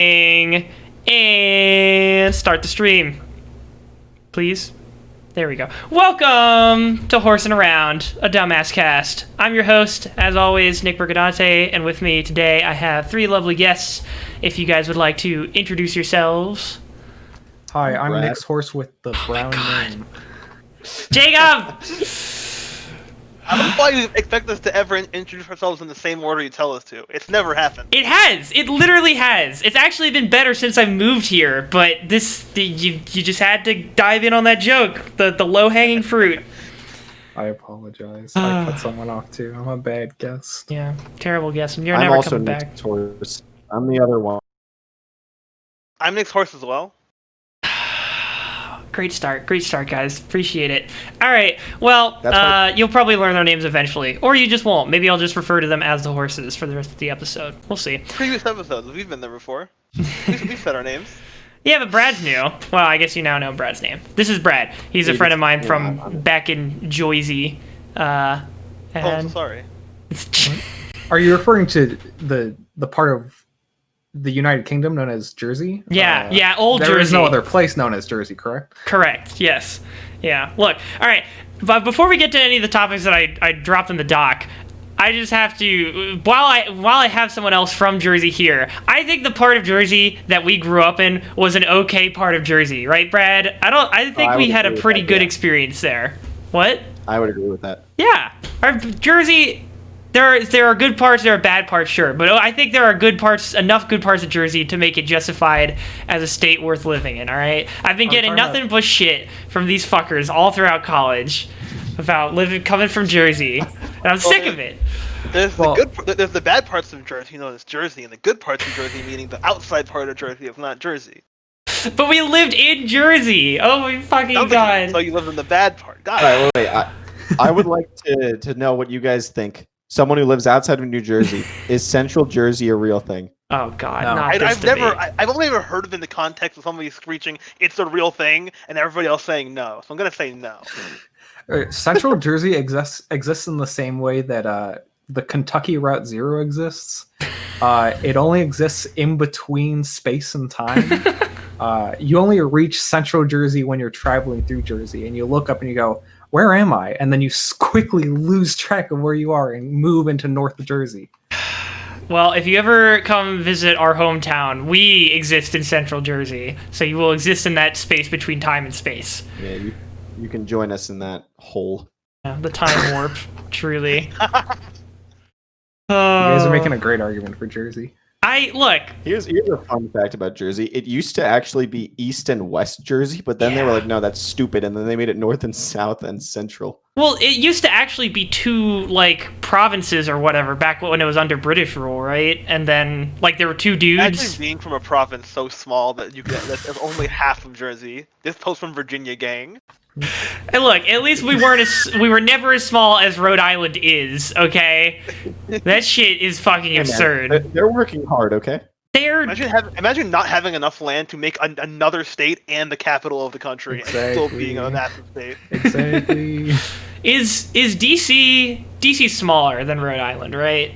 And start the stream, please. There we go. Welcome to Horsin Around, a dumbass cast. I'm your host, as always, Nick Bergadante, and with me today I have three lovely guests. If you guys would like to introduce yourselves. Hi, I'm Brad. Nick's horse with the brown name. Jacob! I don't know why you expect us to ever introduce ourselves in the same order you tell us to. It's never happened. It has. It literally has. It's actually been better since I moved here, but you just had to dive in on that joke, the low-hanging fruit. I apologize. I cut someone off too. I'm a bad guest. Yeah, terrible guess. You're I'm never also coming back. Nick's horse. I'm the other one. I'm Nick's horse as well. Great start, guys. Appreciate it. All right, well, you'll probably learn their names eventually, or you just won't. Maybe I'll just refer to them as the horses for the rest of the episode. We'll see. Previous episodes, we've been there before. We've said our names. Yeah, but Brad's new. Well, I guess you now know Brad's name. This is Brad. He's a friend of mine from back in Jersey. I'm so sorry. Are you referring to the part of the United Kingdom known as Jersey? Yeah, old Jersey. There is no other place known as Jersey, correct? Correct, yes. Yeah, look, all right, but before we get to any of the topics that I dropped in the doc, I just have to, while I have someone else from Jersey here, I think the part of Jersey that we grew up in was an okay part of Jersey, right, Brad? I think we had a pretty good experience there. What? I would agree with that. Yeah, our Jersey... There are good parts, there are bad parts, sure, but I think there are enough good parts of Jersey to make it justified as a state worth living in, all right? I've been getting nothing but shit from these fuckers all throughout college about coming from Jersey, and I'm sick of it. There's the bad parts of Jersey known as Jersey, and the good parts of Jersey meaning the outside part of Jersey is not Jersey. But we lived in Jersey! Oh my fucking god. So you lived in the bad part. God. All right, wait. I would like to know what you guys think. Someone who lives outside of New Jersey, is Central Jersey a real thing? Oh God, no. not this I've only ever heard of it in the context of somebody screeching, "It's a real thing," and everybody else saying no. So I'm gonna say no. Central Jersey exists in the same way that the Kentucky Route Zero exists. It only exists in between space and time. You only reach Central Jersey when you're traveling through Jersey, and you look up and you go, where am I? And then you quickly lose track of where you are and move into North Jersey. Well, if you ever come visit our hometown, we exist in Central Jersey, so you will exist in that space between time and space. Yeah, you can join us in that hole. Yeah, the time warp, truly. You guys are making a great argument for Jersey. Look. Here's a fun fact about Jersey. It used to actually be East and West Jersey, but then they were like, no, that's stupid, and then they made it North and South and Central. Well, it used to actually be two, provinces or whatever, back when it was under British rule, right? And then, there were two dudes. Actually, being from a province so small that that's only half of Jersey. This post from Virginia gang. And look, at least we were never as small as Rhode Island is, okay? That shit is fucking absurd. They're working hard, okay? Imagine not having enough land to make another state and the capital of the country, and still being a massive state. Exactly. Is DC smaller than Rhode Island, right?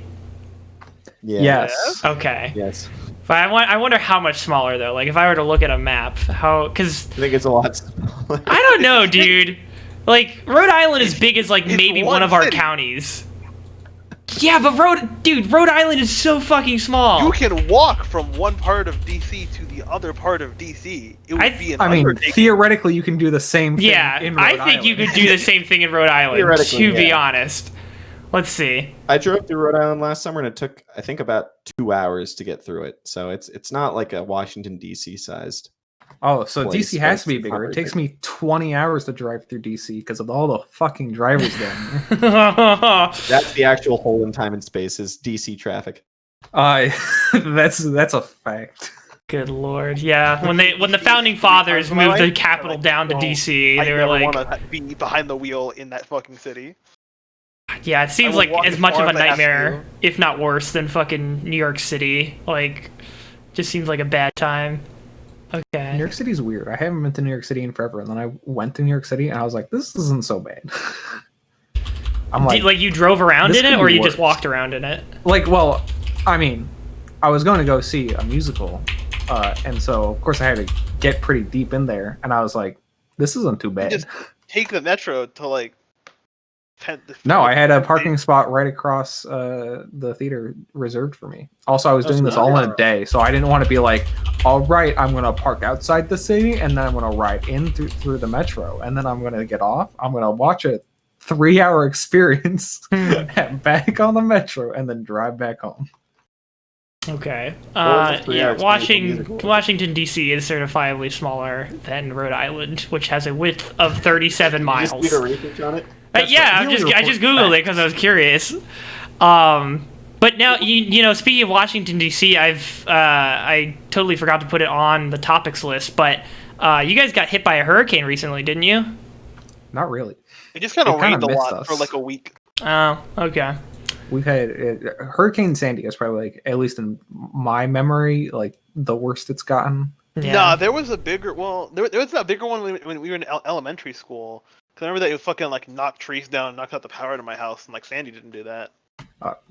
Yeah. Yes. Okay. Yes. But I wonder how much smaller though. If I were to look at a map, because I think it's a lot smaller. I don't know, dude. Rhode Island is big as maybe one of our counties. Yeah, but Rhode Island is so fucking small. You can walk from one part of DC to the other part of DC. It would be an undertaking. Theoretically, you can do the same thing. Yeah, in Rhode Island. You could do the same thing in Rhode Island. To be honest, let's see. I drove through Rhode Island last summer, and it took, I think, about 2 hours to get through it. So it's not like a Washington D.C. sized. Oh, so place, DC has to be it's bigger. It hard. takes me 20 hours to drive through DC because of all the fucking drivers down there. That's the actual hole in time and space is DC traffic. That's a fact. Good lord, yeah. When the founding fathers moved the capital down to DC, they were like, "I want to be behind the wheel in that fucking city." Yeah, it seems like as much of a nightmare, if not worse, than fucking New York City. Just seems like a bad time. Okay. New York City's weird. I haven't been to New York City in forever, and then I went to New York City, and I was like, this isn't so bad. I'm you drove around in it, or you just worse. walked around in it? Well, I mean, I was going to go see a musical and so of course I had to get pretty deep in there, and I was like, this isn't too bad. Just take the metro to like. No, I had a parking spot right across the theater reserved for me. Also, I was doing this all in a day, so I didn't want to be like, all right, I'm going to park outside the city, and then I'm going to ride in through the metro, and then I'm going to get off. I'm going to watch a 3-hour experience back on the metro, and then drive back home. Okay. Washington, D.C. is certifiably smaller than Rhode Island, which has a width of 37 miles. Did you just do research on it? I just googled it because I was curious. But now you know, speaking of Washington D.C., I totally forgot to put it on the topics list. But you guys got hit by a hurricane recently, didn't you? Not really. It just kind of rained a lot for like a week. Oh, okay. We've had Hurricane Sandy is probably like, at least in my memory, like the worst it's gotten. Yeah. Nah, there was a bigger. Well, there was a bigger one when we were in elementary school. Cause I remember that it fucking like knocked trees down, and knocked out the power out of my house, and like Sandy didn't do that.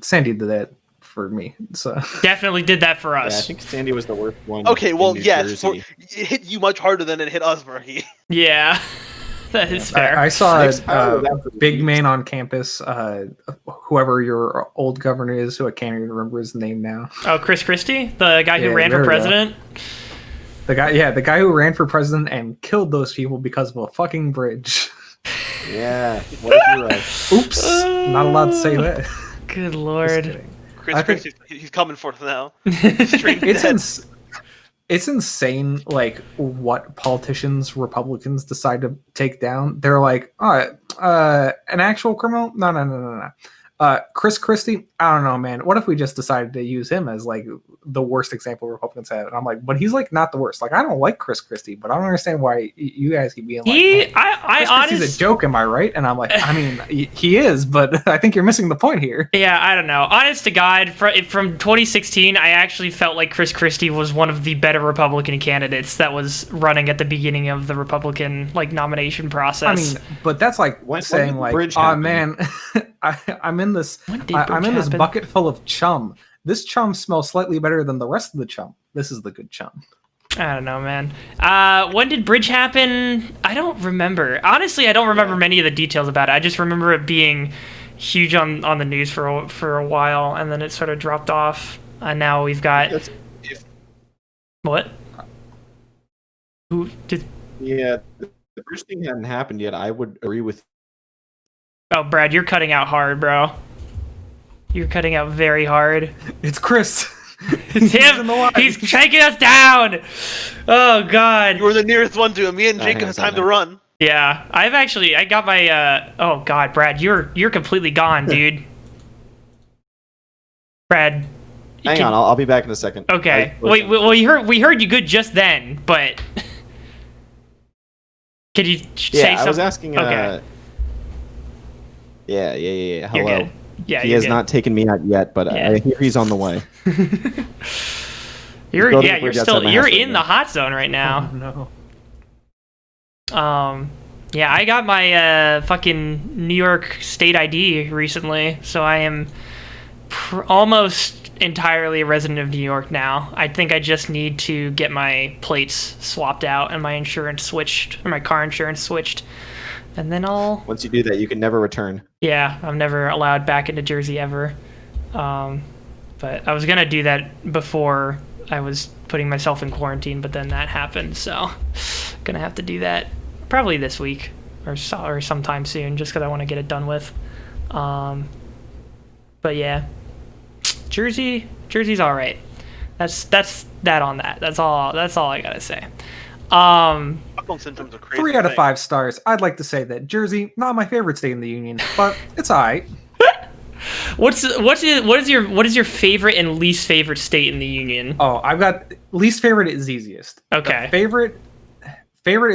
Sandy did that for me, so definitely did that for us. Yeah, I think Sandy was the worst one. Okay, well, yes, it hit you much harder than it hit us, Berkey. Yeah, that is fair. I saw a big man on campus, whoever your old governor is, who I can't even remember his name now. Oh, Chris Christie, the guy who ran for president. The guy who ran for president and killed those people because of a fucking bridge. Yeah, what if you're right? Oops, not allowed to say that. Good lord. Chris Christie, he's coming for us now. It's insane, like, what politicians, Republicans decide to take down. They're like, an actual criminal? No. Chris Christie? I don't know, man. What if we just decided to use him as, like, the worst example Republicans have? And I'm like, but he's, like, not the worst. Like, I don't like Chris Christie, but I don't understand why you guys keep being like, Chris Christie's a joke, am I right? And I'm like, I mean, he is, but I think you're missing the point here. Yeah, I don't know. Honest to God, from 2016, I actually felt like Chris Christie was one of the better Republican candidates that was running at the beginning of the Republican, like, nomination process. I mean, but that's like saying, like, oh, man, I'm in this bucket full of chum. This chum smells slightly better than the rest of the chum. This is the good chum. I don't know, man. When did Bridge happen? I don't remember. Honestly, I don't remember many of the details about it. I just remember it being huge on the news for a while, and then it sort of dropped off. And now we've got what? Who did? Yeah, the bridge thing hadn't happened yet. I would agree with. Oh, Brad, you're cutting out hard, bro. You're cutting out very hard. It's Chris. It's him. He's taking us down. Oh, God. You were the nearest one to him. Me and Jacob have time to run. Yeah, I got my, oh, God, Brad, you're completely gone, dude. Brad. Hang on, I'll be back in a second. Okay. Wait, well, we heard you good just then, but could you say something? I was asking, okay. Yeah. Hello. You're good. Yeah, he has not taken me out yet, but I hear he's on the way. You're in the hot zone right now. Oh, no. Yeah, I got my fucking New York state ID recently, so I am almost entirely a resident of New York now. I think I just need to get my plates swapped out and my insurance switched, or my car insurance switched. And then once you do that, you can never return. Yeah, I'm never allowed back into Jersey ever. But I was going to do that before I was putting myself in quarantine, but then that happened. So going to have to do that probably this week or sometime soon, just because I want to get it done with. But yeah, Jersey's all right. That's that on that. That's all I got to say. Symptoms are crazy. 3 out of 5 stars. I'd like to say that Jersey, not my favorite state in the union, but it's alright. What is your favorite and least favorite state in the union? Oh, I've got least favorite is easiest. Okay. Favorite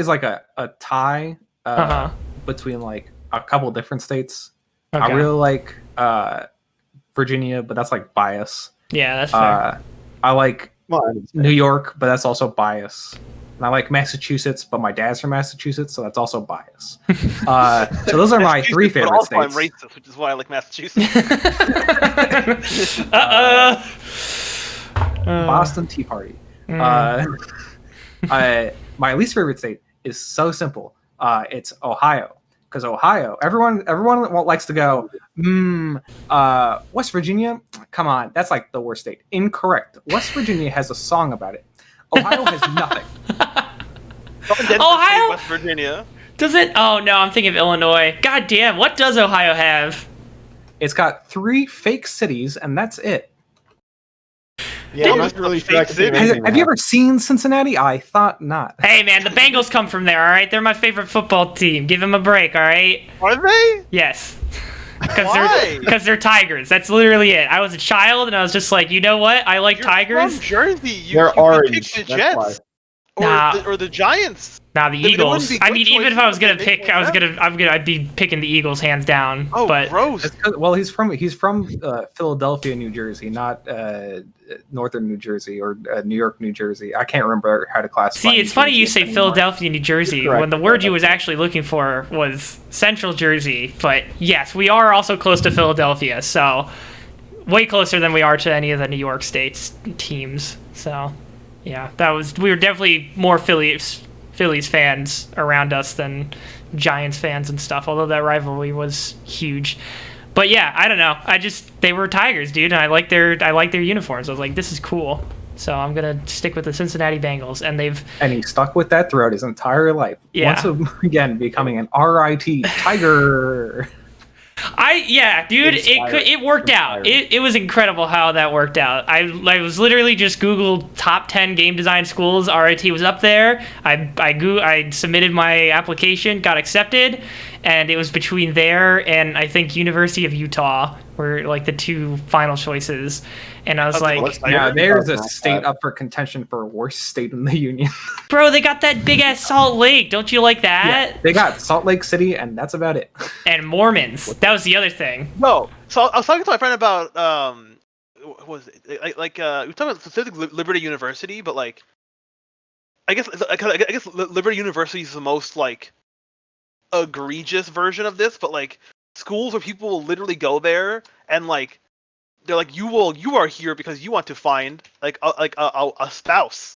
is like a tie between like a couple different states. Okay. I really like Virginia, but that's like bias. Yeah, that's fair. I like New York, but that's also bias. And I like Massachusetts, but my dad's from Massachusetts, so that's also bias. So those are my 3 favorite also states. I'm racist, which is why I like Massachusetts. Boston Tea Party. My least favorite state is so simple. It's Ohio, because Ohio, everyone likes to go. West Virginia, come on, that's like the worst state. Incorrect. West Virginia has a song about it. Ohio has nothing. Ohio? West Virginia. Does it? Oh no, I'm thinking of Illinois. God damn, what does Ohio have? It's got 3 fake cities, and that's it. Yeah, I'm not really sure I can think of anything Have you ever seen Cincinnati? I thought not. Hey man, the Bengals come from there, all right? They're my favorite football team. Give them a break, all right? Are they? Yes. Why? Because they're Tigers. That's literally it. I was a child, and I was just like, you know what? I like You're Tigers. from Jersey. They're You orange, picked the that's why. Jets. Nah. Or the Giants. Nah, the They wouldn't Eagles. be I good mean, even if I was choices, gonna but they pick, make I'd be picking the Eagles hands down. Oh, but gross. Well, he's from Philadelphia, New Jersey, not northern New Jersey or New York, New Jersey. I can't remember how to classify. see, it's New funny Jersey you say anymore. Philadelphia, New Jersey, Correct. when the word you was actually looking for was Central Jersey. But yes, we are also close to Philadelphia, so way closer than we are to any of the New York State's teams. So yeah, we were definitely more Phillies fans around us than Giants fans and stuff, although that rivalry was huge. But yeah, I don't know. They were Tigers, dude, and I like their uniforms. I was like, this is cool. So I'm gonna stick with the Cincinnati Bengals, and And he stuck with that throughout his entire life. Yeah. Once again, becoming an RIT Tiger. dude, it worked out. It was incredible how that worked out. I was literally just Googled top 10 game design schools. RIT was up there. I submitted my application, got accepted, and it was between there and I think University of Utah were like the 2 final choices. And I was like, Yeah, there's a state up for contention for worst state in the union. bro, they got that big ass Salt Lake. Don't you like that? Yeah, they got Salt Lake City, and that's about it. And Mormons. That was the other thing. No. So I was talking to my friend about what was it? We were talking about specifically Liberty University, but like I guess Liberty University is the most like egregious version of this, but like schools where people will literally go there and like they're like you are here because you want to find like a spouse.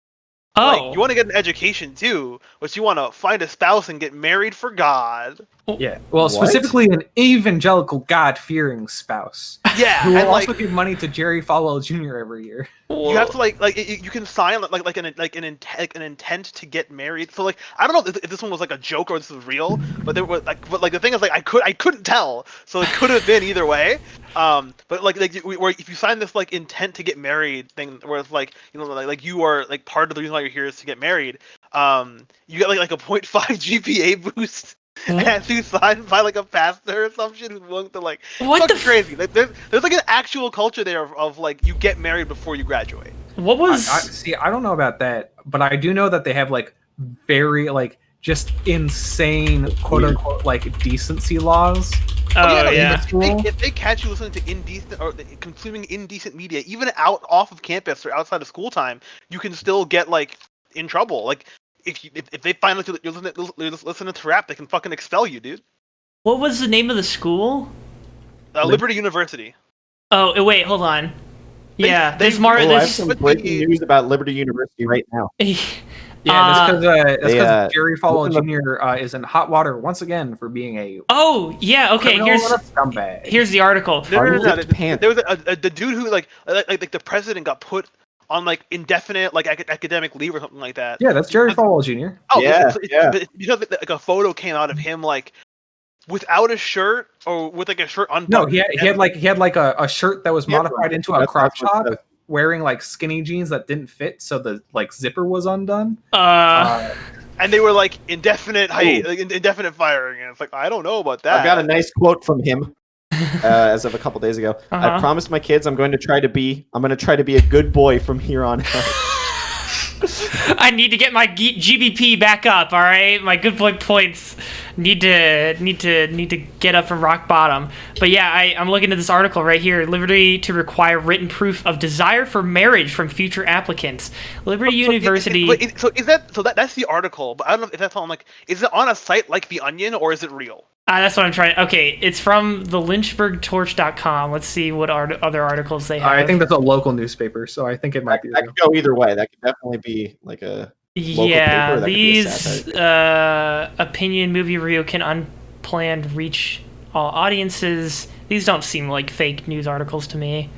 Oh, Like, you want to get an education too, but you want to find a spouse and get married for God. Yeah. Well, What? specifically an evangelical God-fearing spouse Yeah, who will and like also give money to Jerry Falwell Jr. every year. you have to you can sign like an intent to get married. So like I don't know if this one was like a joke or this was real, but there was like the thing is like I couldn't tell, so it could have been either way. But where if you sign this like intent to get married thing, where it's like like you are like part of the reason why you're here is to get married, you get like a 0.5 GPA boost. And you signed by like a pastor or some shit who's willing to like What fucking the f- crazy. Like, there's like an actual culture there of like you get married before you graduate. what was? I don't know about that, but I do know that they have like very like just insane quote unquote like decency laws. Oh no, yeah. If they catch you listening to indecent or consuming indecent media, even off of campus or outside of school time, you can still get like in trouble. Like if they find out you're listening to rap, they can fucking expel you, dude. What was the name of the school? Liberty University. Oh wait, hold on. Yeah, they- this Mar. Oh, I have This. some breaking news about Liberty University right now. Yeah, that's because they, Jerry Falwell opened Jr. Is in hot water once again for being a Oh yeah. Okay. criminal Here's and a scumbag. here's the article. No. Unzipped pants. There was the dude who like the president got put on like indefinite like academic leave or something like that. Yeah, that's Jerry Falwell Jr. Oh Yeah, yeah. Because like a photo came out of him like without a shirt or with like a shirt unbuttoned. No, he had like a shirt that was Yeah, modified into a that's crop what it top, says. wearing like skinny jeans that didn't fit, so the like zipper was undone. And they were like indefinite indefinite firing, and it's like I don't know about that. I got a nice quote from him as of a couple days ago. Uh-huh. I promised my kids I'm going to try to be a good boy from here on out. I need to get my GBP back up. All right, my good boy points. need to get up from rock bottom. But yeah, I'm looking at this article right here. Liberty to require written proof of desire for marriage from future applicants. Liberty University. That's the article, but I don't know if that's on like, is it on a site like The Onion or is it real? That's what I'm trying. Okay, it's from the lynchburgtorch.com. Let's see what other articles they have. I think that's a local newspaper, so I think it might be. That could go either way. That could definitely be like a local paper. Or that these could be a opinion movie review can unplanned reach all audiences. These don't seem like fake news articles to me.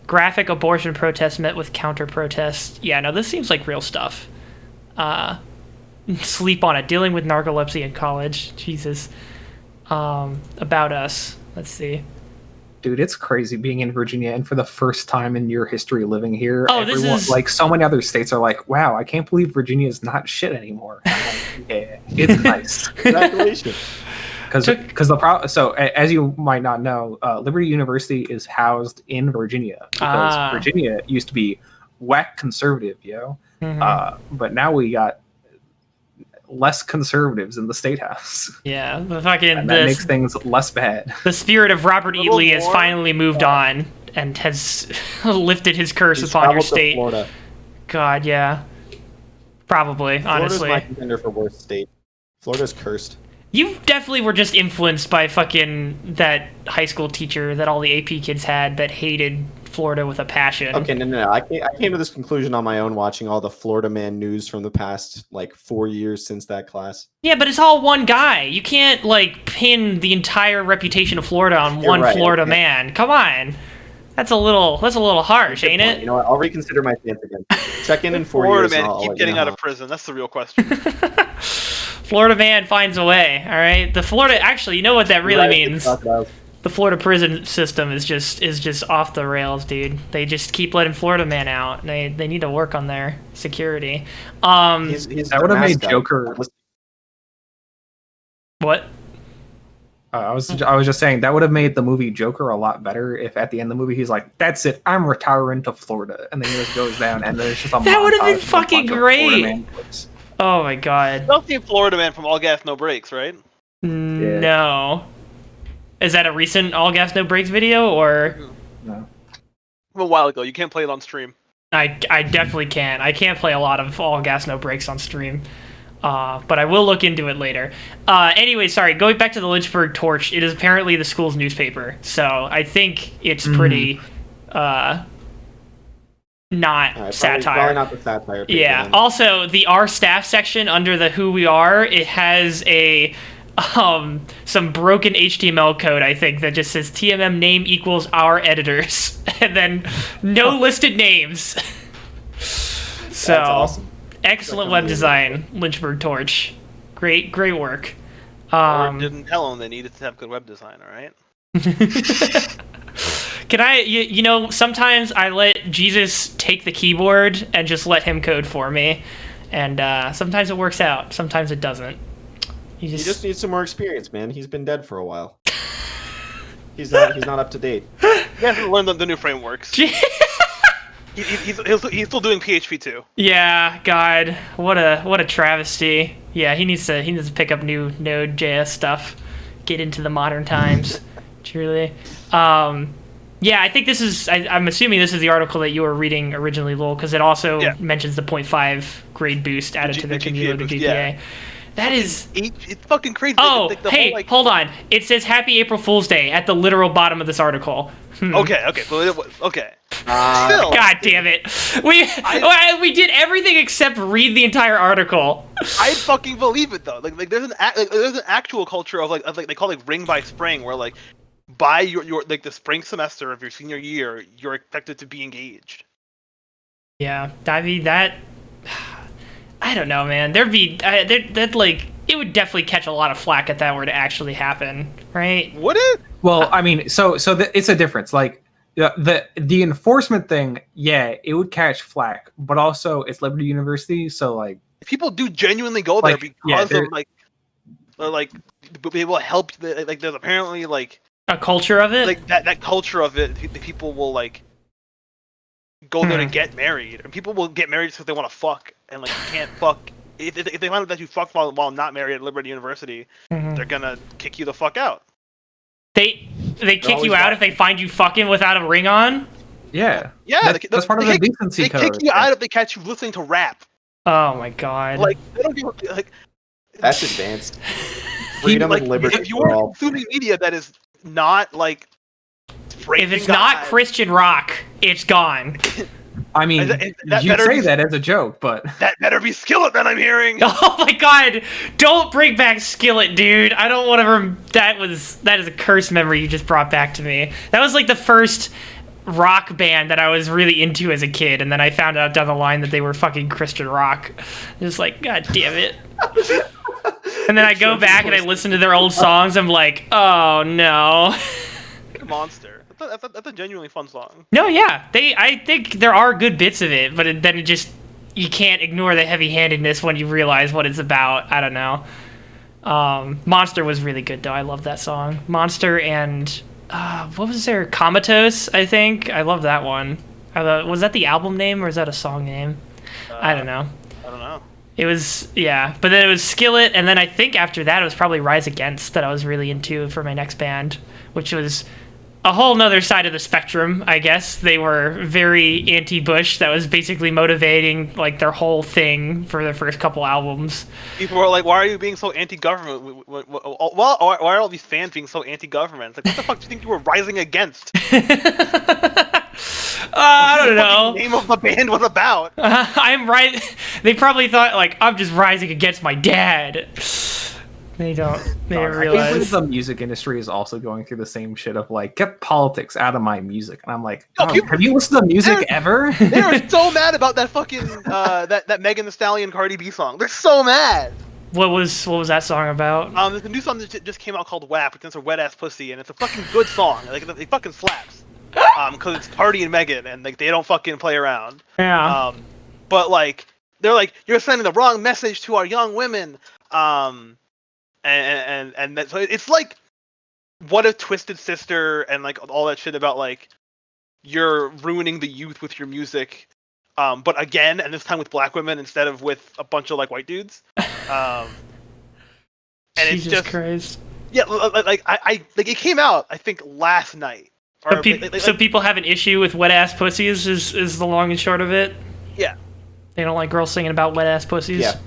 Graphic abortion protest met with counter protest. Yeah, no, this seems like real stuff. Sleep on it. Dealing with narcolepsy in college. Jesus. About us. Let's see. Dude, it's crazy being in Virginia, and for the first time in your history living here, this is like so many other states are like, wow, I can't believe Virginia is not shit anymore. I'm like, yeah, it's nice. Congratulations. So as you might not know, Liberty University is housed in Virginia because Virginia used to be whack conservative, but now we got less conservatives in the state house. Yeah, the fucking and that makes things less bad. The spirit of Robert E. Lee has finally moved on and has lifted his curse upon your state. Florida. God, yeah, probably. Florida's honestly, my contender for worst state. Florida's cursed. You definitely were just influenced by fucking that high school teacher that all the AP kids had that hated Florida with a passion. Okay, no. I came to this conclusion on my own watching all the Florida Man news from the past, 4 years since that class. Yeah, but it's all one guy. You can't, pin the entire reputation of Florida on one Florida man. Come on. That's a little harsh, ain't it? You know what? I'll reconsider my stance again. Check in 4 Florida years. Man, keep getting out of prison. That's the real question. Florida man finds a way, all right? The Florida... Actually, you know what that really means? The Florida prison system is just off the rails, dude. They just keep letting Florida man out. They need to work on their security. That would have made Joker... What? I was just saying that would have made the movie Joker a lot better if at the end of the movie he's like, "That's it, I'm retiring to Florida," and then he just goes down, and there's just a that would have been montage of a fucking bunch of great. Florida Man clips. Oh my god. You've seen Florida Man from All Gas No Brakes, right? No. Is that a recent All Gas No Brakes video or? No. From a while ago. You can't play it on stream. I definitely can't. I can't play a lot of All Gas No Brakes on stream. But I will look into it later. Anyway, sorry, going back to the Lynchburg Torch, it is apparently the school's newspaper. So I think it's pretty not satire. Probably not the satire. Yeah. Then. Also, the Our Staff section under the Who We Are, it has a some broken HTML code, I think, that just says TMM name equals our editors, and then no listed names. So That's awesome. Excellent web design, Lynchburg Torch. Great work. Or didn't tell them they needed to have good web design, all right? Can I, you know, sometimes I let Jesus take the keyboard and just let him code for me. And sometimes it works out. Sometimes it doesn't. He just needs some more experience, man. He's been dead for a while. He's not up to date. He hasn't learned the new frameworks. He's still doing PHP too. Yeah, God, what a travesty. Yeah, he needs to pick up new Node.js stuff, get into the modern times. Truly. Yeah, I think this is. I'm assuming this is the article that you were reading originally, Lowell, because it also mentions the 0.5 grade boost added to their cumulative GPA. Yeah. That is. It's fucking crazy. Oh, hey, hold on. It says Happy April Fool's Day at the literal bottom of this article. Okay. Still, God damn it. We did everything except read the entire article. I fucking believe it though. Like there's an actual culture of like they call ring by spring, where like by your the spring semester of your senior year, you're expected to be engaged. Yeah, I mean that. I don't know, man. It would definitely catch a lot of flack if that were to actually happen, right? Would it? Well, I mean, it's a difference. Like the enforcement thing, yeah, it would catch flack, but also it's Liberty University, so like people do genuinely go there because of people help. Like there's apparently like a culture of it. Like that culture of it, people will like go there to get married, and people will get married because they want to fuck, and like you can't fuck if they find out that you fucked while not married at Liberty University, they're gonna kick you the fuck out. They kick you out if they find you fucking without a ring on. Yeah. Yeah, That's part of the decency they code. kick you out if they catch you listening to rap. Oh my god. Like they don't give like. That's advanced. Freedom Like, and liberty if you for are all. consuming media that is not like, if it's not Christian rock, it's gone. I mean, that you better say be- that as a joke, but that better be Skillet that I'm hearing. Oh my god! Don't bring back Skillet, dude. I don't want to. That is a cursed memory you just brought back to me. That was like the first rock band that I was really into as a kid, and then I found out down the line that they were fucking Christian rock. Just like, god damn it. And then I go back and I listen to their old songs. I'm like, oh no. Monster. That's a genuinely fun song. No, yeah, I think there are good bits of it, but then it just you can't ignore the heavy-handedness when you realize what it's about. I don't know. Monster was really good though. I love that song. Monster and what was there? Comatose, I think. I love that one. Was that the album name or is that a song name? I don't know. I don't know. It was, yeah, but then it was Skillet, and then I think after that it was probably Rise Against that I was really into for my next band, which was a whole nother side of the spectrum, I guess. They were very anti-Bush. That was basically motivating like their whole thing for their first couple albums. People were like, why are you being so anti-government? Why are all these fans being so anti-government? It's like, what the fuck do you think you were rising against? I don't know. The name of the band was about. I'm right. They probably thought like I'm just rising against my dad. They don't. They didn't I realize. think the music industry is also going through the same shit of like, get politics out of my music, and I'm like, No, oh, people- have you listened to music ever? They were so mad about that fucking that Megan Thee Stallion Cardi B song. They're so mad. What was that song about? There's a new song that just came out called WAP, which stands for Wet Ass Pussy, and it's a fucking good song. Like it fucking slaps. Because it's Cardi and Megan, and like they don't fucking play around. Yeah. But like they're like, you're sending the wrong message to our young women. And that, so it's like, what if Twisted Sister and like all that shit about like you're ruining the youth with your music, but again, and this time with black women instead of with a bunch of like white dudes. And Jesus it's just Christ. yeah, like I like it came out I think last night. So, so people have an issue with wet ass pussies is the long and short of it. Yeah. They don't like girls singing about wet ass pussies. Yeah.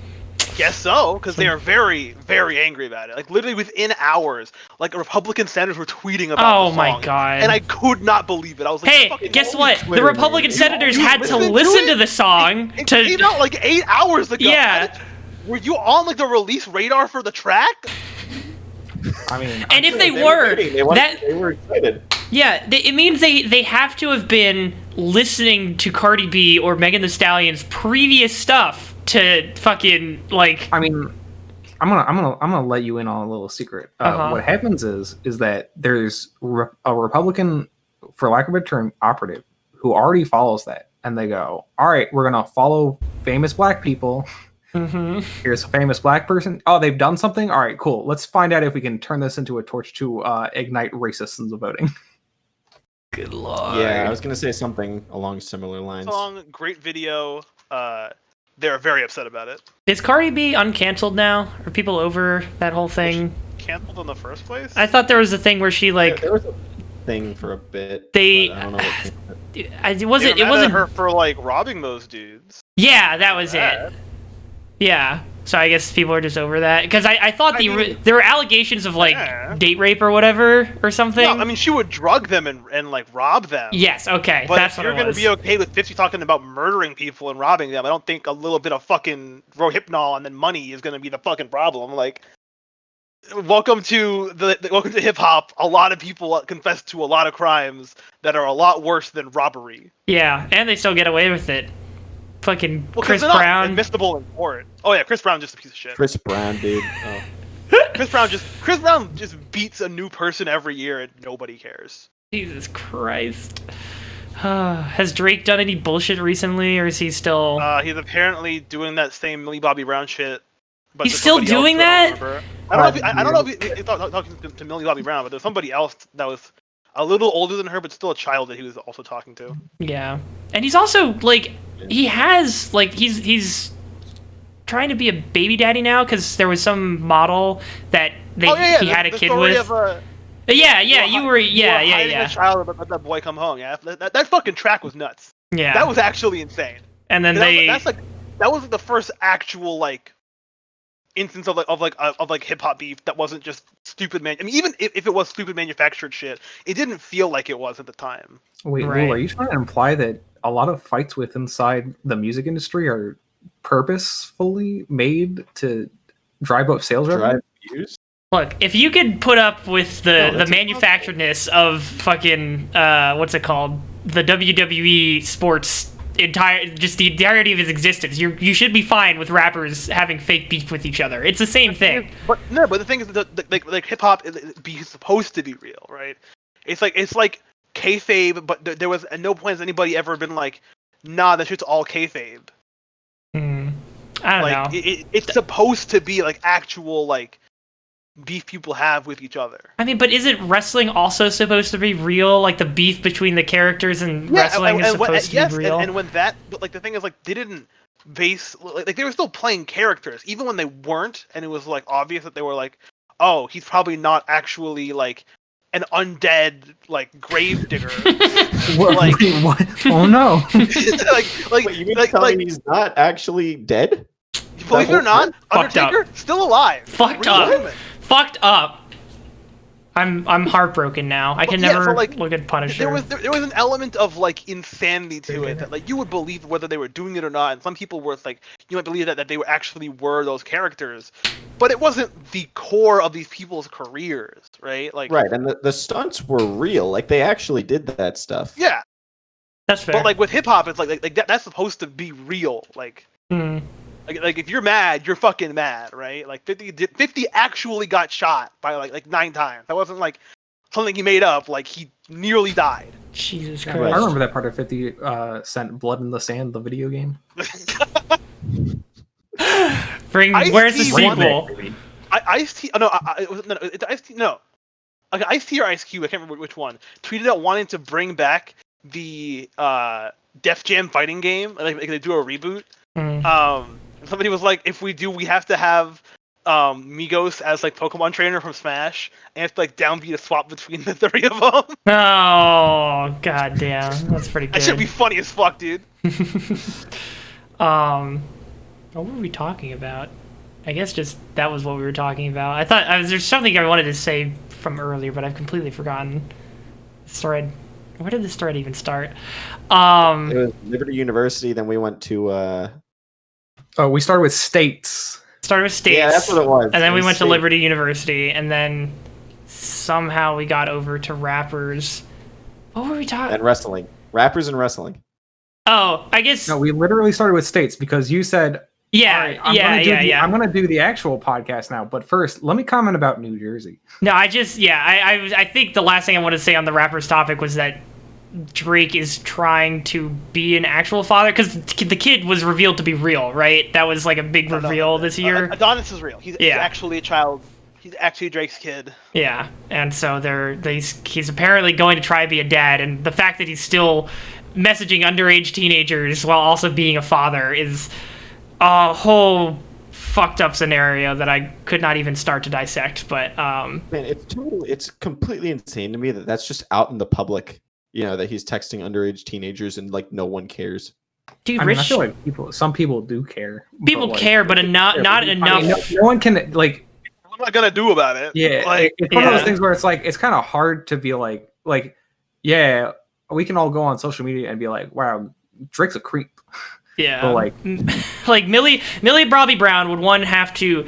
Guess so, because they are very, very angry about it. Like literally within hours, like Republican senators were tweeting about. Oh the my song, god! And I could not believe it. I was like, hey, fucking guess holy what? Twitter, The Republican man. senators You had to listened listen it? to the song It to. came out like 8 hours ago. Yeah. Were you on like the release radar for the track? I mean, And if they They were, waiting. They were excited. yeah, it means they have to have been listening to Cardi B or Megan Thee Stallion's previous stuff to fucking like. I mean, I'm gonna let you in on a little secret. What happens is that there's a Republican, for lack of a term, operative who already follows that, and they go, "All right, we're gonna follow famous black people." Mm-hmm. Here's a famous black person. Oh, they've done something. All right, cool. Let's find out if we can turn this into a torch to ignite racists into voting. Good lord. Yeah, I was gonna say something along similar lines. Song, great video. They're very upset about it. Is Cardi B uncanceled now? Are people over that whole thing? Canceled in the first place. I thought there was a thing where she like There was a thing for a bit. They- but I don't know what came of it. it They wasn't. were It mad wasn't at her for like robbing those dudes. Yeah, that was Bad. it. Yeah. So I guess people are just over that because I thought I mean- there were allegations of like Yeah. date rape or whatever or something. No, I mean she would drug them and like rob them. yes. Okay. But that's if what you're it gonna was. be okay with 50 talking about murdering people and robbing them, I don't think a little bit of fucking Rohypnol and then money is gonna be the fucking problem. Like, welcome to hip hop. A lot of people confess to a lot of crimes that are a lot worse than robbery. Yeah, and they still get away with it. Fucking Well, 'cause Chris they're not Brown. admissible in court. Oh yeah, Chris Brown just a piece of shit. Chris Brown, dude. Oh. Chris Brown just beats a new person every year and nobody cares. Jesus Christ. Has Drake done any bullshit recently, or is he still? He's apparently doing that same Millie Bobby Brown shit. But He's to still somebody else doing who I that? don't remember. I don't know if he talking to Millie Bobby Brown, but there's somebody else that was a little older than her, but still a child that he was also talking to. Yeah, and he's also like he has like he's trying to be a baby daddy now because there was some model that he had a the kid story with. Of, yeah, hiding yeah. a child and let that boy come home. Yeah, that fucking track was nuts. Yeah. That was actually insane. And then that was the first actual like instance of hip hop beef that wasn't just stupid man. I mean, even if it was stupid manufactured shit, it didn't feel like it was at the time. Wait, Right. Lou, are you trying to imply that a lot of fights with inside the music industry are purposefully made to drive up sales revenue? Drive views. Look, if you could put up with the that's manufacturedness of fucking what's it called, the WWE sports the entirety of his existence, you should be fine with rappers having fake beef with each other. It's the same thing. But the thing is that like hip hop is supposed to be real, right? It's like kayfabe, but there was at no point has anybody ever been like, nah, that shit's all kayfabe. I don't know. It's supposed to be like actual like beef people have with each other. I mean, but isn't wrestling also supposed to be real? Like the beef between the characters and wrestling is supposed to be real? And when that, but like the thing is like they didn't base like they were still playing characters even when they weren't, and it was like obvious that they were like, oh, he's probably not actually like an undead like grave digger. Like what? Oh no! Wait, you mean to tell me he's not actually dead? Believe it or not, Undertaker still alive. Fucked up. I'm heartbroken now. I can never look at Punisher. There was an element of like insanity to it that like you would believe whether they were doing it or not, and some people were like you might believe that they were actually those characters, but it wasn't the core of these people's careers, right? Like right, and the stunts were real. Like they actually did that stuff. Yeah, that's fair. But like with hip hop, it's like that's supposed to be real. Like. Like if you're mad, you're fucking mad, right? Like 50 actually got shot by like 9 times. That wasn't like something he made up. Like he nearly died. Jesus Christ! I remember that part of 50 Cent "Blood in the Sand," the video game. Where's the sequel? Ice-T. Oh, no, it's Ice-T. No, okay, Ice-T or Ice Cube. I can't remember which one. Tweeted out wanting to bring back the Def Jam fighting game. Like they do a reboot. Somebody was like, if we do, we have to have Migos as like Pokemon trainer from Smash, and have to like downbeat a swap between the 3 of them. Oh, goddamn, that's pretty good. That should be funny as fuck, dude. What were we talking about? I guess just that was what we were talking about. I thought there's something I wanted to say from earlier, but I've completely forgotten. Where did this thread even start? It was Liberty University. Then we went to. We started with states. Started with states. Yeah, that's what it was. And then we went to Liberty University, and then somehow we got over to rappers. What were we talking? And wrestling. Rappers and wrestling. Oh, I guess. No, we literally started with states because you said. Yeah, right, I'm going to do the actual podcast now, but first, let me comment about New Jersey. No, I think the last thing I wanted to say on the rappers topic was that Drake is trying to be an actual father because the kid was revealed to be real, right? That was like a big reveal this year. Adonis is real. He's actually a child. He's actually Drake's kid. Yeah, and so he's apparently going to try to be a dad, and the fact that he's still messaging underage teenagers while also being a father is a whole fucked up scenario that I could not even start to dissect. But man, it's completely insane to me that that's just out in the public. You know, that he's texting underage teenagers and like no one cares. Dude, I feel like some people do care. People care, but not enough. No one can like. What am I gonna do about it? Yeah, like, it's one of those things where it's like it's kind of hard to be like, yeah, we can all go on social media and be like, wow, Drake's a creep. Yeah, but like Millie Bobby Brown would one have to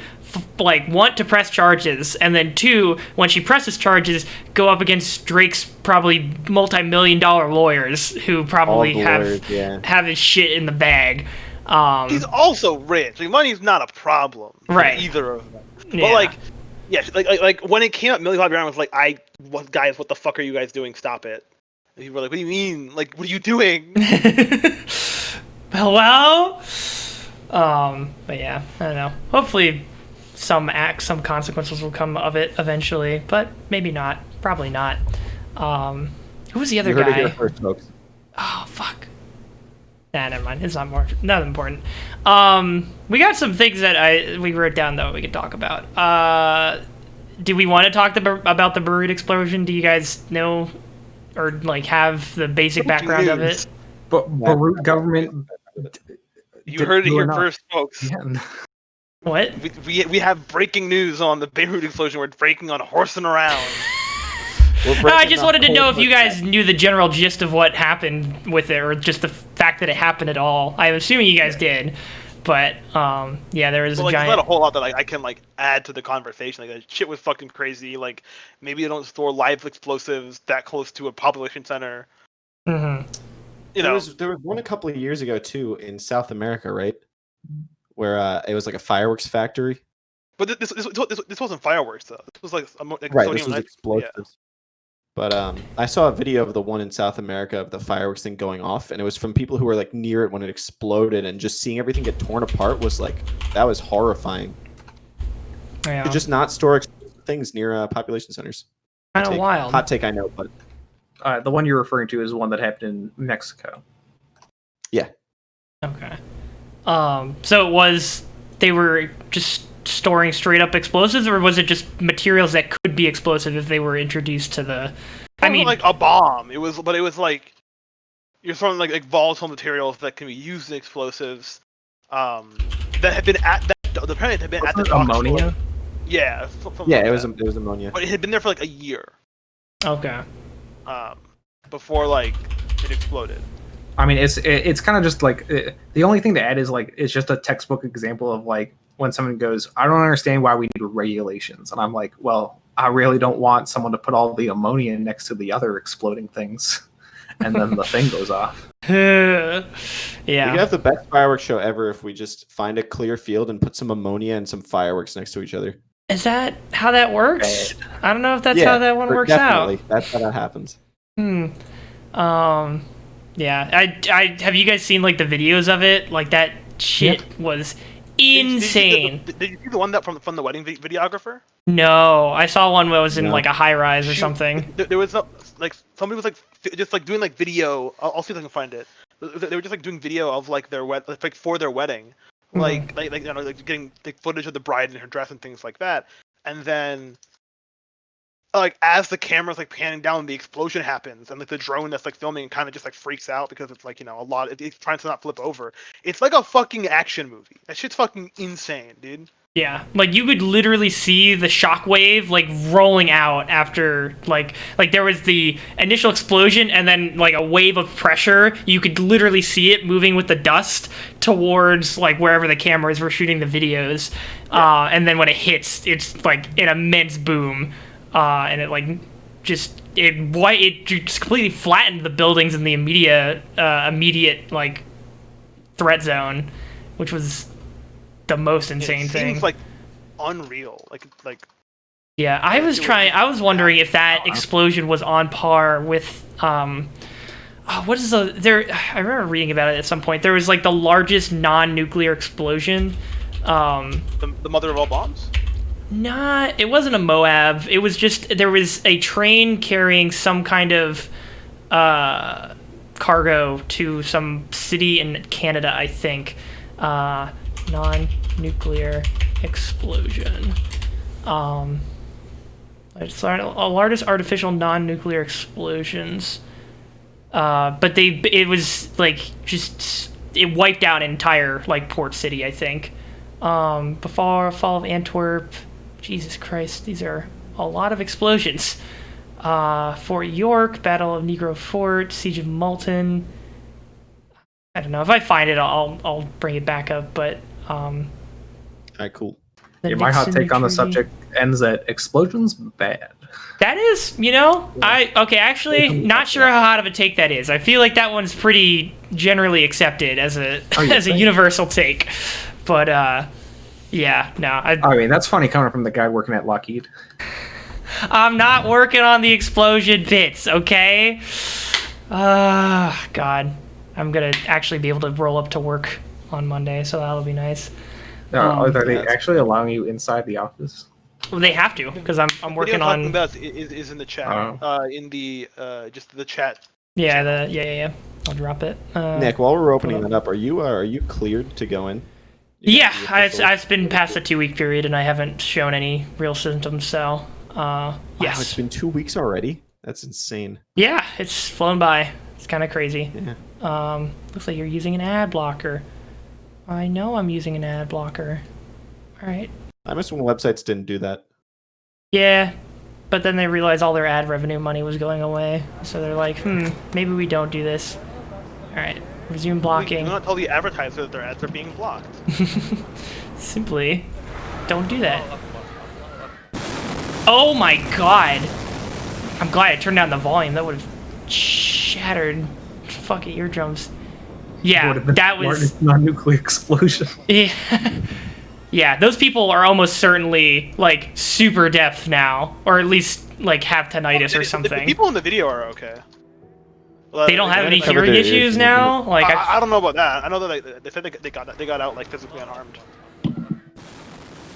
want to press charges, and then 2, when she presses charges, go up against Drake's probably multi-million-dollar lawyers who probably have his shit in the bag. He's also rich. Like, money's not a problem, right? Either of them. But like when it came up, Millie Bobby Brown was like, guys, what the fuck are you guys doing? Stop it." And people were like, "What do you mean? Like, what are you doing?" Hello? But yeah, I don't know. Hopefully some consequences will come of it eventually, but maybe not. Probably not. Who was the other guy? You heard it here first, folks. Oh, fuck. Nah, never mind. It's not important. We got some things that we wrote down though we could talk about. Do we want to talk about the Beirut explosion? Do you guys know or like have the basic background of it? But Beirut government. You heard it here first, folks. Yeah. What? We have breaking news on the Beirut explosion. We're breaking on Horsin around. I just wanted to know if you guys knew the general gist of what happened with it, or just the fact that it happened at all. I'm assuming you guys did, but yeah, there is a giant. There's not a whole lot that I can like add to the conversation. Like that shit was fucking crazy. Like maybe they don't store live explosives that close to a population center. Mm-hmm. You know, there was one a couple of years ago too in South America, right? Where it was like a fireworks factory. But this wasn't fireworks though. This was like right. This was explosives. Yeah. But I saw a video of the one in South America of the fireworks thing going off, and it was from people who were like near it when it exploded, and just seeing everything get torn apart was like, that was horrifying. Yeah. To just not store things near population centers. Kind of wild. Hot take, I know, but the one you're referring to is one that happened in Mexico. Yeah. Okay. So they were just storing straight up explosives, or was it just materials that could be explosive if they were introduced to the? I mean, like a bomb. It was like you're throwing like volatile materials that can be used in explosives. That had been apparently had been at the docks ammonia. Yeah. Yeah, it was ammonia. But it had been there for like a year. Okay. Before like it exploded. I mean, it's kind of just like the only thing to add is like it's just a textbook example of like when someone goes, I don't understand why we need regulations, and I'm like, well, I really don't want someone to put all the ammonia next to the other exploding things, and then the thing goes off. Yeah. We could have the best fireworks show ever if we just find a clear field and put some ammonia and some fireworks next to each other. Is that how that works? I don't know if that's how that one works definitely. out. That's how that happens. Yeah. I have you guys seen like the videos of it? Like that shit was insane. Did you see the one that from the wedding videographer? No, I saw one where it was in like a high rise or something. There was like somebody was like just like doing like video. I'll see if I can find it. They were just like doing video of like their like for their wedding, like you know, like getting like footage of the bride in her dress and things like that. And then like as the camera's like panning down, the explosion happens, and like the drone that's like filming kind of just like freaks out because it's like, you know, it's trying to not flip over. It's like a fucking action movie. That shit's fucking insane, dude. Yeah, like you could literally see the shockwave like rolling out after like there was the initial explosion and then like a wave of pressure. You could literally see it moving with the dust towards like wherever the cameras were shooting the videos. And then when it hits, it's like an immense boom. And it like it just completely flattened the buildings in the immediate like threat zone, which was the most insane thing. Seems like unreal. Like yeah, I was wondering if that explosion was on par with what is there? I remember reading about it at some point. There was like the largest non-nuclear explosion. The mother of all bombs? It wasn't a Moab. It was just there was a train carrying some kind of cargo to some city in Canada, I think. Non-nuclear explosion. It's the largest artificial non-nuclear explosions. But it was like just it wiped out an entire like port city, I think. Before fall of Antwerp. Jesus Christ, these are a lot of explosions. Fort York, Battle of Negro Fort, Siege of Malton. I don't know. If I find it, I'll bring it back up. But all right, cool. Yeah, my hot take on the subject ends at explosions bad. That is, you know, actually, not sure how hot of a take that is. I feel like that one's pretty generally accepted as a universal take. But yeah, no. I mean, that's funny coming from the guy working at Lockheed. I'm not working on the explosion bits, okay? God. I'm going to actually be able to roll up to work on Monday, so that'll be nice. Are they actually allowing you inside the office? Well, they have to, because I'm working on... About is in the chat. In the just the chat. Yeah, yeah. I'll drop it. Nick, while we're opening that up, are you cleared to go in? Yeah, I've been past the 2-week period and I haven't shown any real symptoms. So, Wow, yes. it's been 2 weeks already. That's insane. Yeah, it's flown by. It's kind of crazy. Yeah. Looks like you're using an ad blocker. I know I'm using an ad blocker. All right. I miss when websites didn't do that. Yeah, but then they realized all their ad revenue money was going away. So they're like, maybe we don't do this. All right, resume blocking. Do not tell the advertiser that their ads are being blocked. Simply don't do that. Oh my god. I'm glad I turned down the volume. That would have shattered fucking eardrums. Yeah, that was non-nuclear explosion. Yeah. Yeah, those people are almost certainly like super deaf now, or at least like have tinnitus or something. The people in the video are okay. They don't have any covered hearing their issues ears. now. Like I don't know about that. I know that they said they got out like physically unharmed.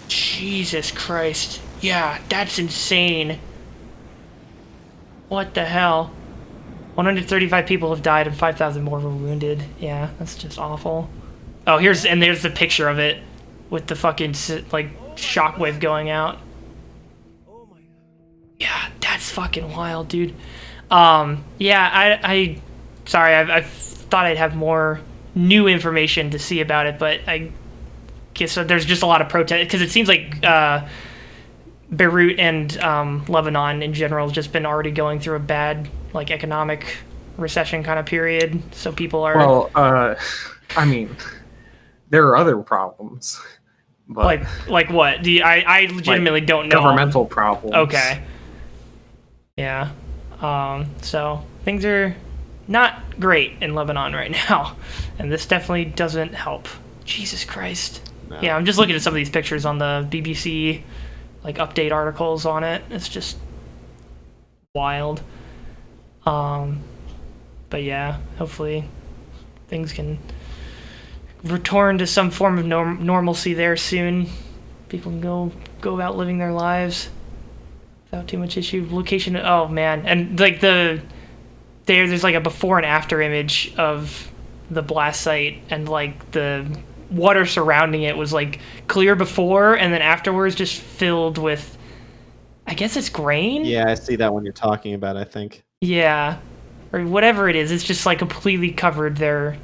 Jesus Christ. Yeah, that's insane. What the hell? 135 people have died and 5,000 more were wounded. Yeah, that's just awful. Oh, there's the picture of it with the fucking like shockwave going out. Yeah, that's fucking wild, dude. Yeah, I sorry, I thought I'd have more new information to see about it, but I guess there's just a lot of protest because it seems like Beirut and Lebanon in general has just been already going through a bad like economic recession kind of period. So people are I mean, there are other problems, but like what? I legitimately don't know. Governmental problems. Okay. Yeah. So things are not great in Lebanon right now, and this definitely doesn't help. Jesus Christ. No. Yeah, I'm just looking at some of these pictures on the BBC, like update articles on it. It's just wild. But yeah, hopefully things can return to some form of normalcy there soon. People can go about living their lives without too much issue. Location, oh man, and like there's like a before and after image of the blast site, and like the water surrounding it was like clear before, and then afterwards just filled with, I guess it's grain. Yeah, I see that one you're talking about, I think. Yeah, or whatever it is. It's just like completely covered their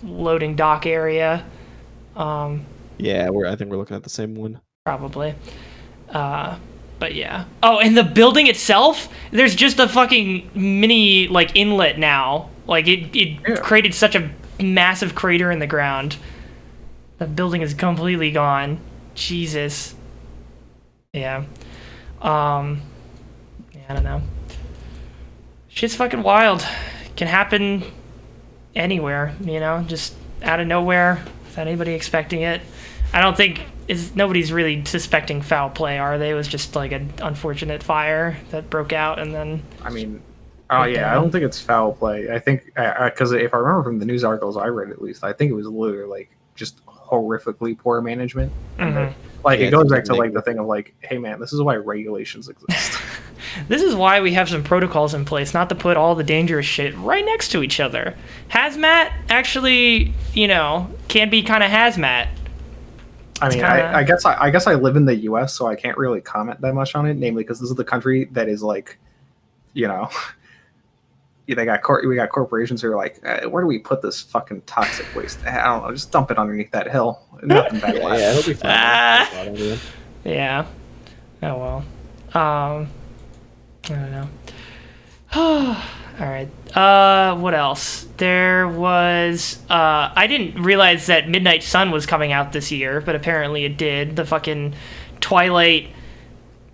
loading dock area. Yeah, I think we're looking at the same one. Probably. But yeah. Oh, and the building itself, there's just a fucking mini like inlet now. Like it created such a massive crater in the ground. The building is completely gone. Jesus. Yeah. Yeah, I don't know. Shit's fucking wild. Can happen anywhere, you know, just out of nowhere without anybody expecting it. I don't think nobody's really suspecting foul play, are they? It was just like an unfortunate fire that broke out and then. I mean, I don't think it's foul play. I think because if I remember from the news articles I read, at least, I think it was literally like just horrifically poor management. Mm-hmm. Like it goes back to like the thing of like, hey man, this is why regulations exist. This is why we have some protocols in place, not to put all the dangerous shit right next to each other. Hazmat actually, you know, can be kind of hazmat. I mean, I guess I live in the U.S., so I can't really comment that much on it. Namely, because this is the country that is like, you know, we got corporations who are like, where do we put this fucking toxic waste? I don't know, just dump it underneath that hill. Nothing bad. Yeah, it'll be fine. Yeah. Oh well. I don't know. All right. What else? There was. I didn't realize that Midnight Sun was coming out this year, but apparently it did. The fucking Twilight,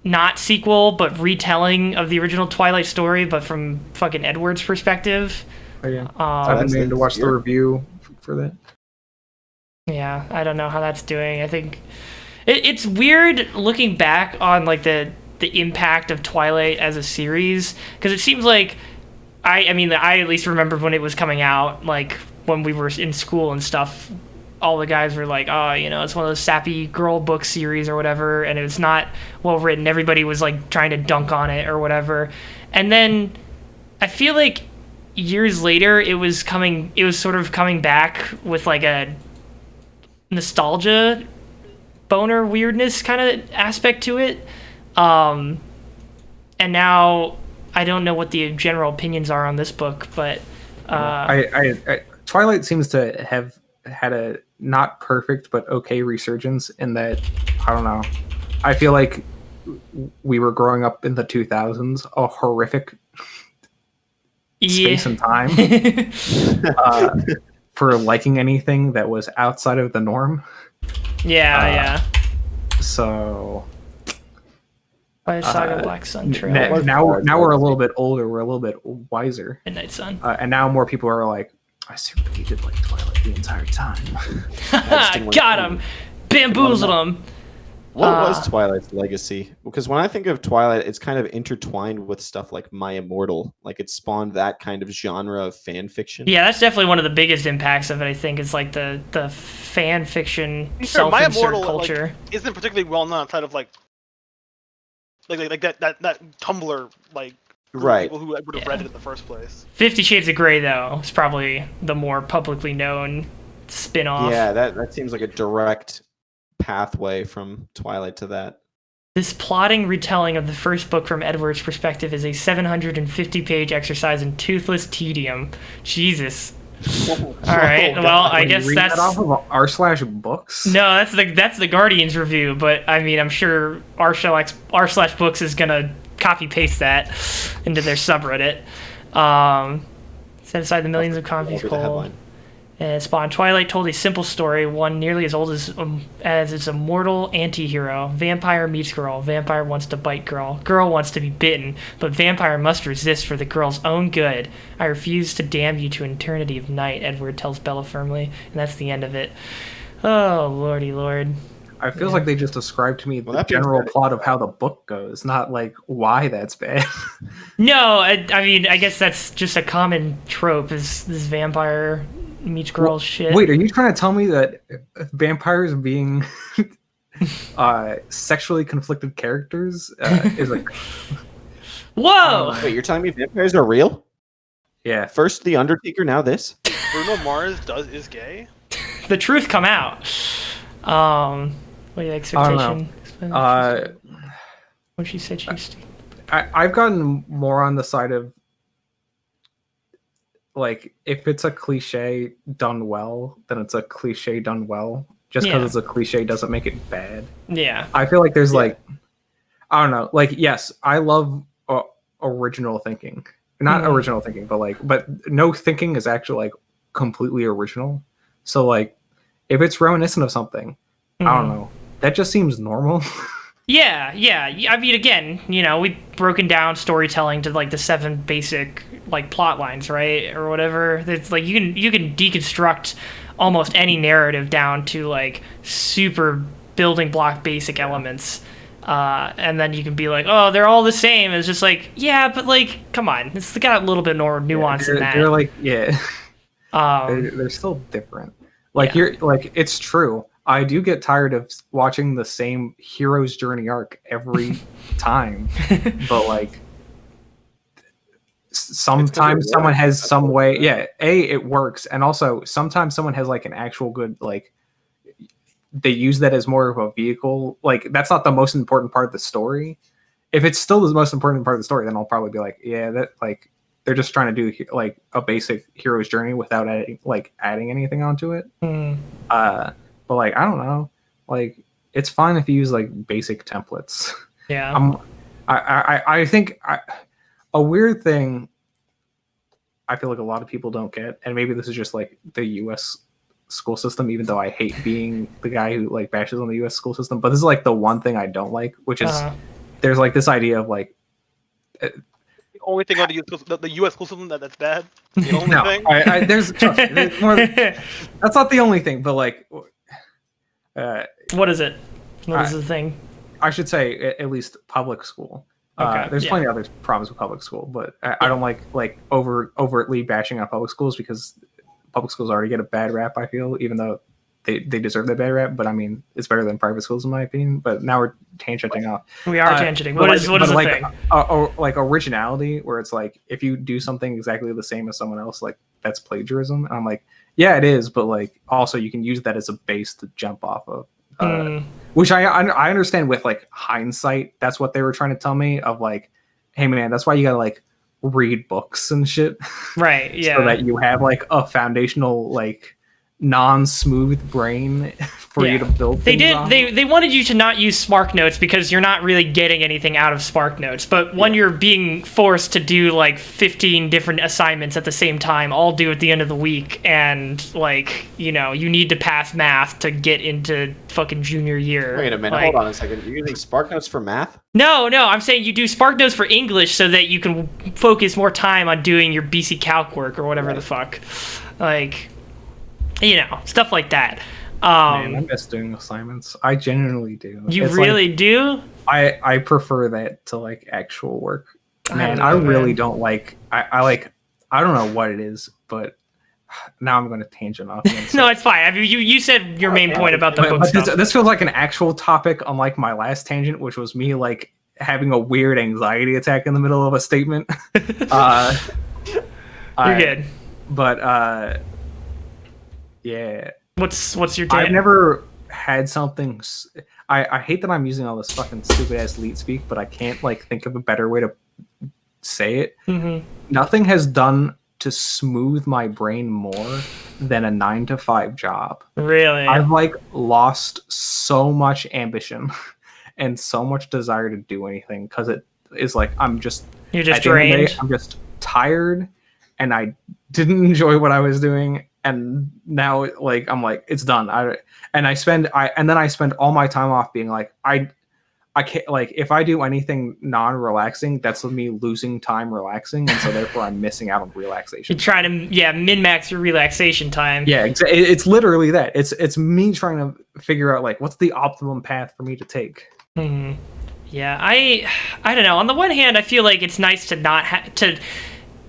not sequel, but retelling of the original Twilight story, but from fucking Edward's perspective. Oh, yeah. I've been meaning to watch the review for that. Yeah, I don't know how that's doing. I think it's weird looking back on like the impact of Twilight as a series, because it seems like I mean I at least remember when it was coming out, like when we were in school and stuff, all the guys were like, oh, you know, it's one of those sappy girl book series or whatever, and it was not well written. Everybody was like trying to dunk on it or whatever. And then I feel like years later, it was sort of coming back with like a nostalgia boner weirdness kind of aspect to it. And now I don't know what the general opinions are on this book, but Twilight seems to have had a not perfect but okay resurgence in that, I don't know, I feel like we were growing up in the 2000s, a horrific space and time for liking anything that was outside of the norm. Yeah. So By Saga Black Sun Trail. now we're a little bit older, we're a little bit wiser. Midnight Sun. And now more people are like, I secretly did like Twilight the entire time. Got him. Bamboozled him. What was Twilight's legacy? Because when I think of Twilight, it's kind of intertwined with stuff like My Immortal. Like it spawned that kind of genre of fan fiction. Yeah, that's definitely one of the biggest impacts of it, I think, is like the fan fiction My self-insert Immortal culture. like, isn't particularly well known outside of like that Tumblr like group of Right. people who would have read it in the first place. 50 Shades of Grey, though, is probably the more publicly known spin-off. Yeah, that seems like a direct pathway from Twilight to that. This plotting retelling of the first book from Edward's perspective is a 750-page exercise in toothless tedium. Jesus. All right. Well, I guess Read that's that off of r/books. no. That's the Guardian's review, but I mean, I'm sure r/books is gonna copy paste that into their subreddit. Set aside the millions of copies Over the sold. headline. Spawn Twilight told a simple story, one nearly as old as its immortal anti-hero. Vampire meets girl. Vampire wants to bite girl. Girl wants to be bitten, but vampire must resist for the girl's own good. I refuse to damn you to an eternity of night, Edward tells Bella firmly, and that's the end of it. Oh, lordy lord. I feels like they just described to me the that being general said- plot of how the book goes, not like why that's bad. No, I mean, I guess that's just a common trope, is this vampire meets girl shit. Wait, are you trying to tell me that vampires being sexually conflicted characters is like... Whoa! Wait, you're telling me vampires are real? Yeah. First the Undertaker, now this? Bruno Mars is gay. The truth come out. What do you expectation? What she said she used to. I've gotten more on the side of like, if it's a cliche done well, then it's a cliche done well. Just because Yeah. it's a cliche doesn't make it bad. Yeah. I feel like there's like, I don't know, like, yes, I love original thinking. Not original thinking, but no thinking is actually like completely original. So like, if it's reminiscent of something, I don't know, that just seems normal. Yeah. I mean, again, we've broken down storytelling to like the 7 basic like plot lines, right, or whatever. It's like you can deconstruct almost any narrative down to like super building block basic elements, and then you can be like, oh, they're all the same. It's just like, yeah, but like, come on, it's got a little bit more nuance in that. They're like, they're still different. Like you're like, it's true. I do get tired of watching the same hero's journey arc every time, but like sometimes someone has some way. Yeah, it works, and also sometimes someone has like an actual good like. They use that as more of a vehicle. Like that's not the most important part of the story. If it's still the most important part of the story, then I'll probably be like, yeah, that like they're just trying to do like a basic hero's journey without adding anything onto it. But like, I don't know, like it's fine if you use like basic templates. Yeah. I think a weird thing I feel like a lot of people don't get, and maybe this is just like the U.S. school system, even though I hate being the guy who like bashes on the U.S. school system, but this is like the one thing I don't like, which is there's like this idea of like The only thing on the U.S. school system that's bad. The only thing. There's more. That's not the only thing, but like. What is it? What is the thing? I should say at least public school. Okay, There's plenty of other problems with public school, but I don't like overtly bashing on public schools because public schools already get a bad rap. I feel, even though they deserve that bad rap. But I mean, it's better than private schools in my opinion. But now we're tangenting off. We are tangenting. But What is the like, thing? Like originality, where it's like if you do something exactly the same as someone else, like that's plagiarism. And I'm like, yeah, it is, but like also you can use that as a base to jump off of. Which I understand with like hindsight, that's what they were trying to tell me of like, hey man, that's why you gotta like read books and shit. Right, yeah. So that you have like a foundational like non-smooth brain for you to build they things on. They wanted you to not use Spark Notes because you're not really getting anything out of Spark Notes, but when you're being forced to do like 15 different assignments at the same time, all due at the end of the week, and like, you know, you need to pass math to get into fucking junior year. Wait a minute, like, hold on a second. You're using Spark Notes for math? No, I'm saying you do Spark Notes for English so that you can focus more time on doing your BC Calc work or whatever the fuck. Like, you know, stuff like that. Man, I miss doing assignments. I genuinely do. You It's really like, do? I prefer that to like actual work. Man, I don't know, really man. don't like. I like. I don't know what it is, but now I'm going to tangent off. No, it's fine. I mean, you said your main point about the book but stuff. this feels like an actual topic, unlike my last tangent, which was me like having a weird anxiety attack in the middle of a statement. You're good. But yeah. What's your I've tip? never had something. I hate that I'm using all this fucking stupid ass leet speak, but I can't like think of a better way to say it. Mm-hmm. Nothing has done to smooth my brain more than a 9-to-5 job. Really? I've like lost so much ambition and so much desire to do anything because it is like I'm just You're just at the end of the day, drained. I'm just tired, and I didn't enjoy what I was doing. And now like I'm like it's done. And then I spend all my time off being like I can't, like if I do anything non-relaxing, that's me losing time relaxing, and so therefore I'm missing out on relaxation. You're trying to min-max your relaxation time. Yeah, it's literally that. It's me trying to figure out like what's the optimum path for me to take. Mm-hmm. Yeah, I don't know. On the one hand, I feel like it's nice to not to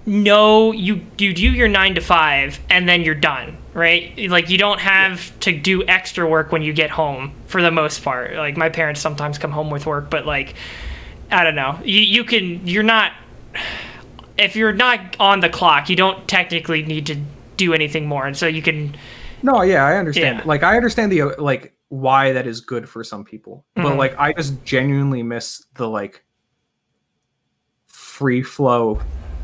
know you do your 9-to-5 and then you're done, right? Like you don't have to do extra work when you get home for the most part. Like my parents sometimes come home with work, but like I don't know. You're not, if you're not on the clock, you don't technically need to do anything more, and so you can. No, yeah, I understand. Yeah. Like I understand the like why that is good for some people, but Mhm. like I just genuinely miss the like free flow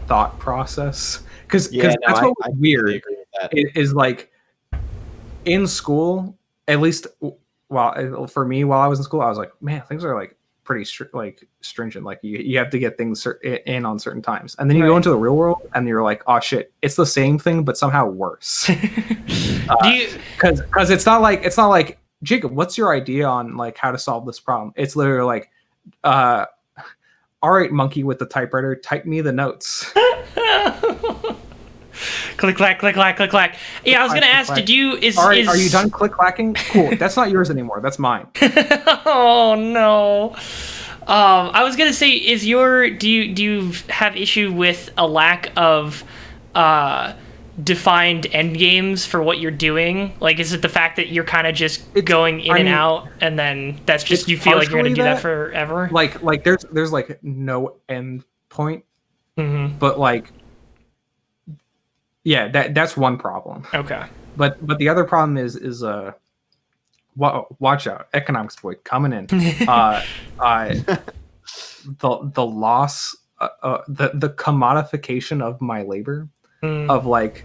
thought process because that's what was weird. Agree with that. Is like in school, at least while for me while I was in school, I was like, man, things are like pretty stringent. Like you have to get things in on certain times, and then you go Right. into the real world and you're like, oh shit, it's the same thing but somehow worse. Do you? Because it's not like Jacob, what's your idea on like how to solve this problem? It's literally like, all right, monkey with the typewriter, type me the notes. Click clack, click clack, click clack. Yeah, I was gonna ask. Did you? All right, are you done click clacking? Cool. That's not yours anymore. That's mine. Oh no. I was gonna say, do you have issue with a lack of defined end games for what you're doing? Like, is it the fact that you're kind of just going in and out, and then that's just you feel like you're gonna do that forever? Like there's like no end point, Mm-hmm. but like, yeah, that's one problem. Okay. But the other problem is watch out, economics boy coming in. The loss, the commodification of my labor, of like,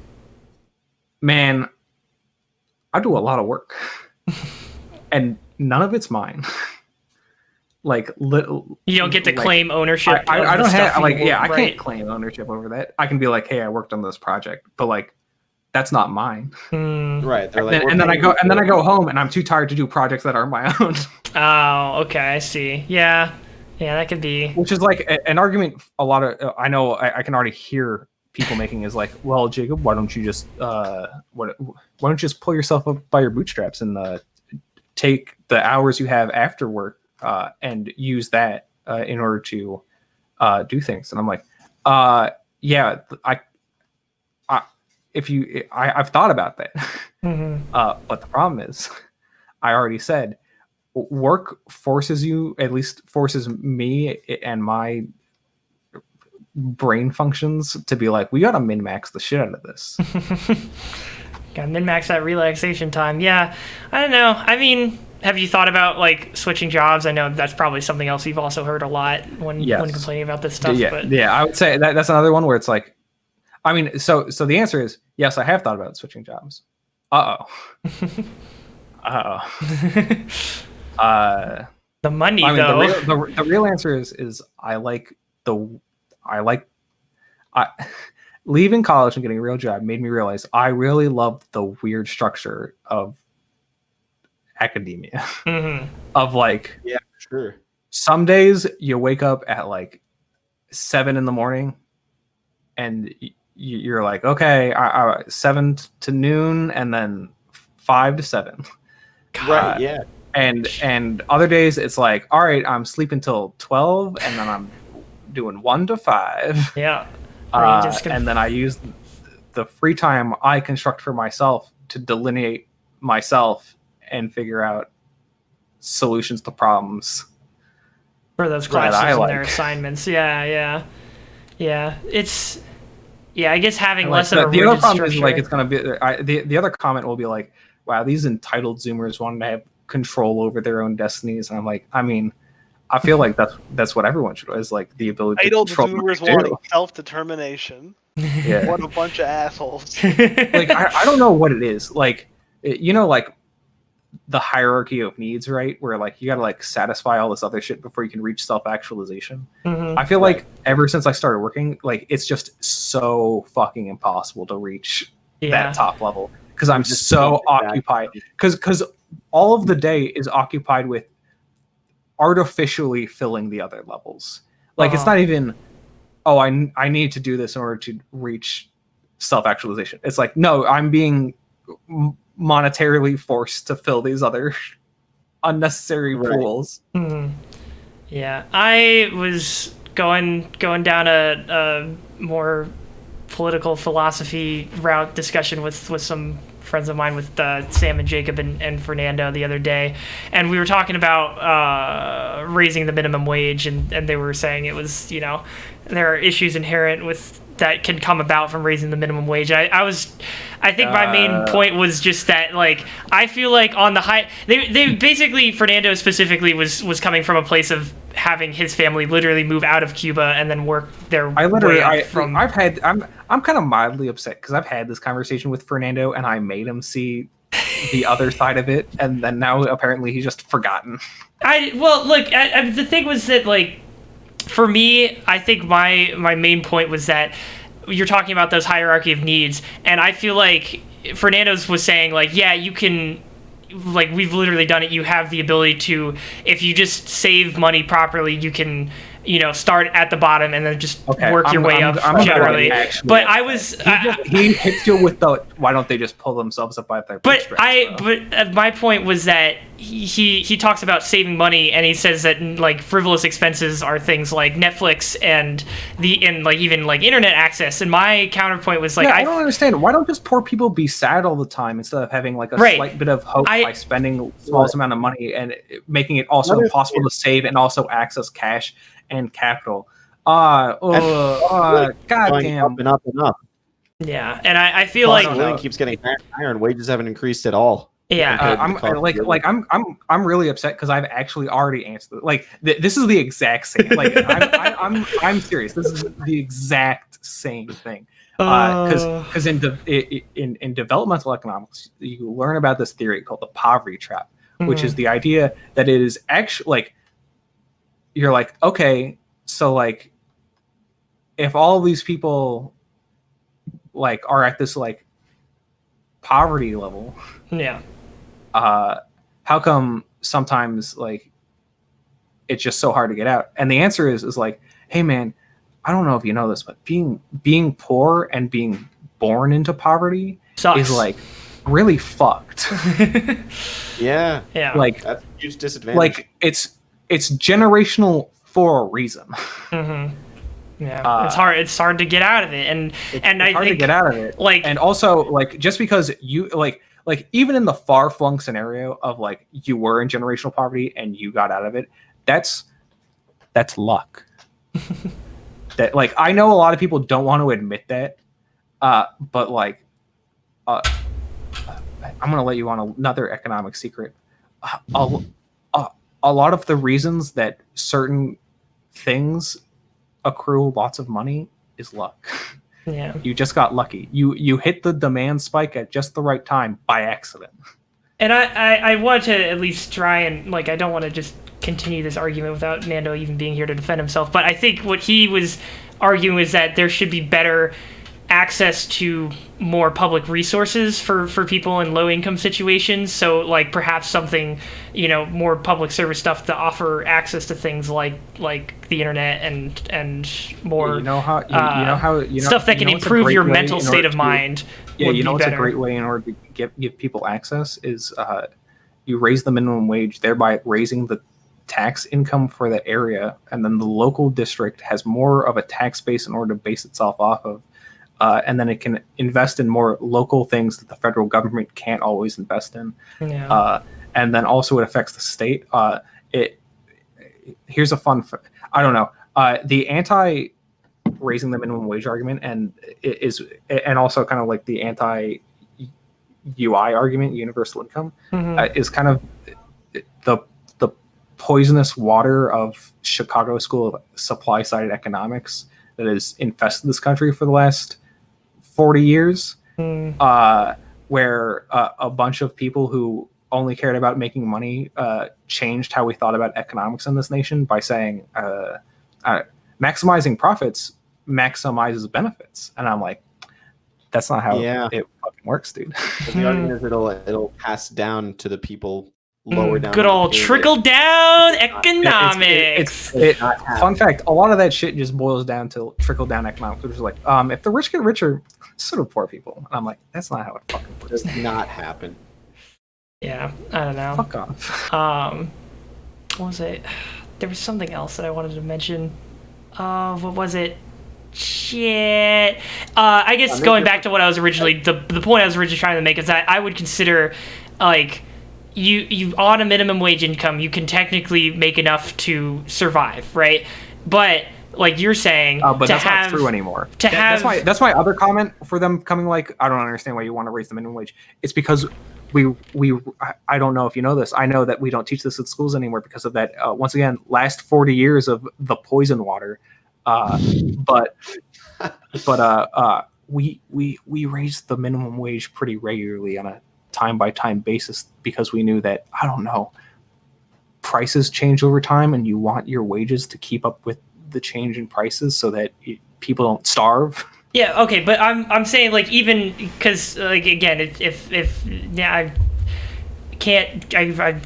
man, I do a lot of work, and none of it's mine. Like little, You don't get to like, claim ownership. I of don't the have stuff like you I write. can't claim ownership over that. I can be like, hey, I worked on this project, but like that's not mine. Right. They're like, And then I go home and I'm too tired to do projects that aren't my own. Oh, okay, I see. Yeah, that could be. Which is like an argument a lot of I know I can already hear people making is like, well, Jacob, why don't you just why don't you just pull yourself up by your bootstraps and take the hours you have after work and use that in order to do things. And I'm like, yeah, I've thought about that. Mm-hmm. But the problem is, I already said, work forces you, at least forces me and my brain functions to be like, we gotta min-max the shit out of this. Gotta min-max that relaxation time. Yeah, I don't know. I mean, have you thought about like switching jobs? I know that's probably something else you've also heard a lot when complaining about this stuff. Yeah, I would say that's another one where it's like, I mean, so the answer is yes, I have thought about switching jobs. The money, I mean, though. the real answer is leaving college and getting a real job made me realize I really loved the weird structure of academia. Mm-hmm. Of like, yeah, sure. Some days you wake up at like 7 a.m. and you're like, okay, 7 to noon, and then 5 to 7. Right. Yeah. And other days it's like, all right, I'm sleeping till 12, and then I'm doing 1 to 5. Yeah. And then I use the free time I construct for myself to delineate myself and figure out solutions to problems for those classes and their assignments. Yeah. It's I guess having less of a the other problem structure. is like it's gonna be the other comment will be like, wow, these entitled Zoomers wanting to have control over their own destinies, and I'm like, I mean, I feel like that's what everyone should, is like the ability entitled to control Zoomers wanting self-determination. Yeah. What a bunch of assholes. Like I don't know what it is, like, you know, like the hierarchy of needs, right, where like you gotta like satisfy all this other shit before you can reach self-actualization. Mm-hmm. I feel like ever since I started working, like it's just so fucking impossible to reach that top level, because I'm just so occupied, because all of the day is occupied with artificially filling the other levels. Like it's not even, oh, I need to do this in order to reach self-actualization. It's like, no, I'm being monetarily forced to fill these other unnecessary pools. Mm-hmm. Yeah, I was going down a more political philosophy route discussion with some friends of mine, with Sam and Jacob and Fernando the other day, and we were talking about raising the minimum wage, and they were saying it was, you know, there are issues inherent with that can come about from raising the minimum wage. I think my main point was just that, like, I feel like on the high, they basically, Fernando specifically was coming from a place of having his family literally move out of Cuba and then work their way up from. I'm kind of mildly upset because I've had this conversation with Fernando and I made him see the other side of it, and then now apparently he's just forgotten. The thing was that, like, for me, I think my main point was that you're talking about those hierarchy of needs, and I feel like Fernando's was saying, like, yeah, you can, like, we've literally done it. You have the ability to, if you just save money properly, you can, you know, start at the bottom and then just work your way up generally. But I was he hits you with the, why don't they just pull themselves up by their bootstraps? But my point was that he talks about saving money, and he says that, like, frivolous expenses are things like Netflix and like even like internet access. And my counterpoint was like, I don't understand, why don't just poor people be sad all the time instead of having like a slight bit of hope by spending a small amount of money and making it also impossible to save and also access cash and capital. Goddamn. Up and up and up. Yeah, and I feel like living keeps getting higher, and wages haven't increased at all. Yeah, I'm really upset because I've actually already answered. Like, this is the exact same. Like, I'm serious. This is the exact same thing. Because in developmental economics, you learn about this theory called the poverty trap, which is the idea that it is actually, like, you're like, okay, so like, if all of these people like are at this like poverty level, how come sometimes like it's just so hard to get out? And the answer is like, hey man, I don't know if you know this, but being poor and being born into poverty sucks. Is like really fucked. Yeah. Like, that's a huge disadvantage. Like, it's generational for a reason. Mm-hmm. Yeah, it's hard. It's hard to get out of it, and I hard think to get out of it. Like, and also like just because you like even in the far-flung scenario of like you were in generational poverty and you got out of it, that's luck. That like I know a lot of people don't want to admit that, but like I'm gonna let you on another economic secret. A lot of the reasons that certain things accrue lots of money is luck. Yeah, you just got lucky. You hit the demand spike at just the right time by accident. and I want to at least try and like I don't want to just continue this argument without Nando even being here to defend himself. But I think what he was arguing is that there should be better access to more public resources for people in low income situations. So like perhaps something, more public service stuff to offer access to things like the internet and more stuff that can improve your mental state of mind. Yeah, what's a great way in order to give people access is you raise the minimum wage, thereby raising the tax income for that area, and then the local district has more of a tax base in order to base itself off of. And then it can invest in more local things that the federal government can't always invest in. Yeah. And then also it affects the state. Here's a fun, I don't know. The anti raising the minimum wage argument and also kind of like the anti UI argument, universal income, is kind of the poisonous water of Chicago School of Supply Side Economics that has infested this country for the last 40 years, where a bunch of people who only cared about making money changed how we thought about economics in this nation by saying maximizing profits maximizes benefits. And I'm like, that's not how it fucking works, dude. The argument is it'll pass down to the people lower down. Good old trickle down economics. Fun fact, a lot of that shit just boils down to trickle down economics, which is like, if the rich get richer, so do poor people. And I'm like, that's not how it fucking works. Does not happen. Yeah, I don't know. Fuck off. What was it? There was something else that I wanted to mention. What was it? Shit. I guess going back to what I was originally, the point I was originally trying to make is that I would consider, like, you on a minimum wage income, you can technically make enough to survive, right? But like you're saying, but that's not true anymore. That's my other comment for them coming like, I don't understand why you want to raise the minimum wage. It's because I don't know if you know this. I know that we don't teach this at schools anymore because of that. Once again, last 40 years of the poison water. But we raised the minimum wage pretty regularly on a time by time basis because we knew that, I don't know, prices change over time and you want your wages to keep up with the change in prices so that people don't starve. Yeah, okay, but I'm saying like even because like again if I can't I'm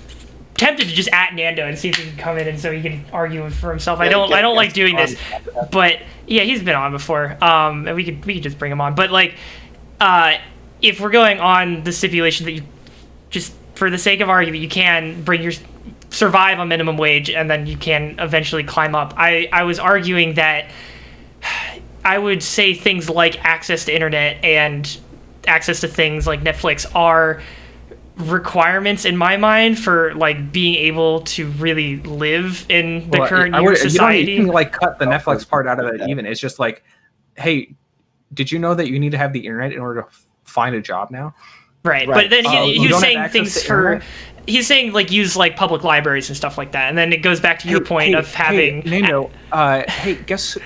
tempted to just at Nando and see if he can come in and so he can argue for himself. I don't like doing this, but yeah, he's been on before. And we could just bring him on. But like, if we're going on the stipulation that you just for the sake of argument you can survive on minimum wage and then you can eventually climb up. I was arguing that I would say things like access to internet and access to things like Netflix are requirements in my mind for like being able to really live in the current society. You don't like cut the Netflix part out of it even. It's just like, hey, did you know that you need to have the internet in order to find a job now? Right. But then he was saying things for he's saying like use like public libraries and stuff like that. And then it goes back to your point of having Nando, hey, guess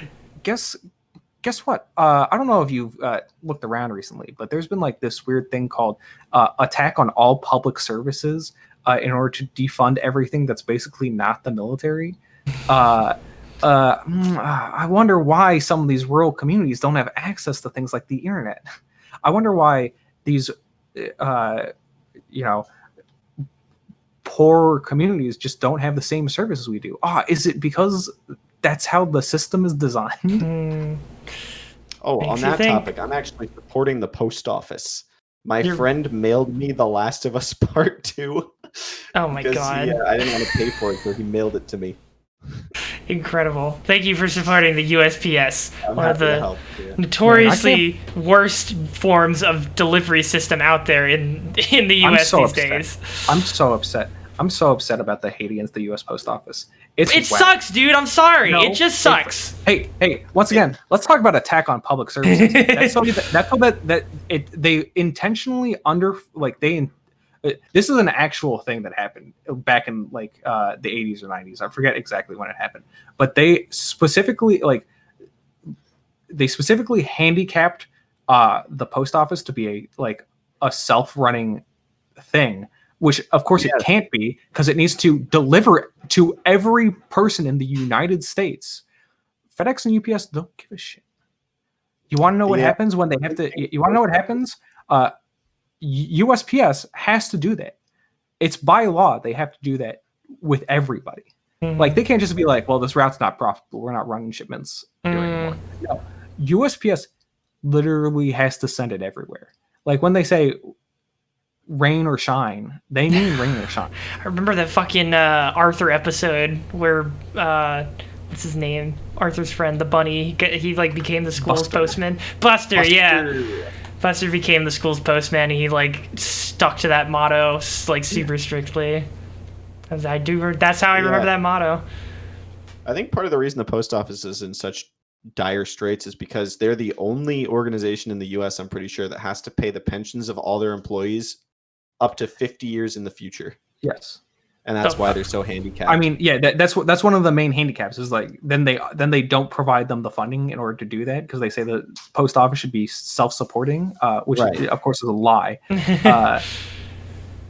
what? I don't know if you've looked around recently, but there's been like this weird thing called attack on all public services in order to defund everything that's basically not the military. I wonder why some of these rural communities don't have access to things like the internet. I wonder why these, poor communities just don't have the same services we do. Is it because that's how the system is designed? On that topic, I'm actually supporting the post office. My friend mailed me The Last of Us Part 2. Oh my god! I didn't want to pay for it, so he mailed it to me. Incredible. Thank you for supporting the USPS, I'm one of happy to the help, yeah. notoriously worst forms of delivery system out there in the US these days. I'm so upset. I'm so upset about the hate against the U.S. Post Office. It It sucks, dude. I'm sorry. No, it just sucks. Hey, once again, let's talk about attack on public services. That's so they intentionally this is an actual thing that happened back in the 80s or 90s. I forget exactly when it happened, but they specifically handicapped the post office to be a self-running thing, which of course it can't be, because it needs to deliver to every person in the United States. FedEx and UPS don't give a shit. You want to know what happens when they have to? You want to know what happens? USPS has to do that. It's by law they have to do that with everybody. Mm-hmm. Like, they can't just be like, well, this route's not profitable, we're not running shipments here anymore. No, USPS literally has to send it everywhere. Like, when they say rain or shine, they mean rain or shine. I remember that fucking Arthur episode where what's his name? Arthur's friend, the bunny. He became the school's postman. Buster, yeah. Buster became the school's postman. And he stuck to that motto super strictly. That's how I remember that motto. I think part of the reason the post office is in such dire straits is because they're the only organization in the U.S., I'm pretty sure, that has to pay the pensions of all their employees up to 50 years in the future. Yes. And that's why they're so handicapped. I mean, yeah, that's one of the main handicaps is then they don't provide them the funding in order to do that, because they say the post office should be self-supporting, which of course is a lie.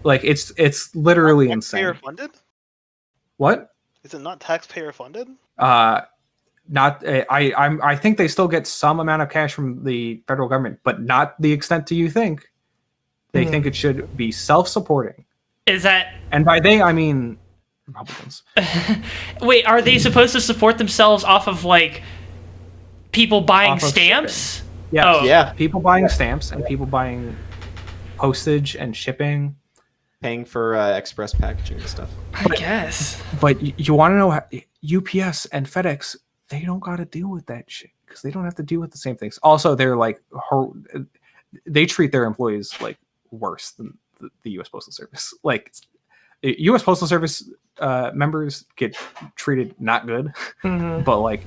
It's literally insane. Taxpayer funded? What? Is it not taxpayer funded? Not. I think they still get some amount of cash from the federal government, but not the extent to you think. They think it should be self-supporting. Is that? And by they, I mean Republicans. Wait, are they supposed to support themselves off of people buying stamps? Yeah, yeah. People buying stamps and people buying postage and shipping, paying for express packaging and stuff. I guess. But you want to know how UPS and FedEx, they don't got to deal with that shit because they don't have to deal with the same things. Also, they're they treat their employees worse than the U.S. Postal Service. U.S. Postal Service members get treated not good, but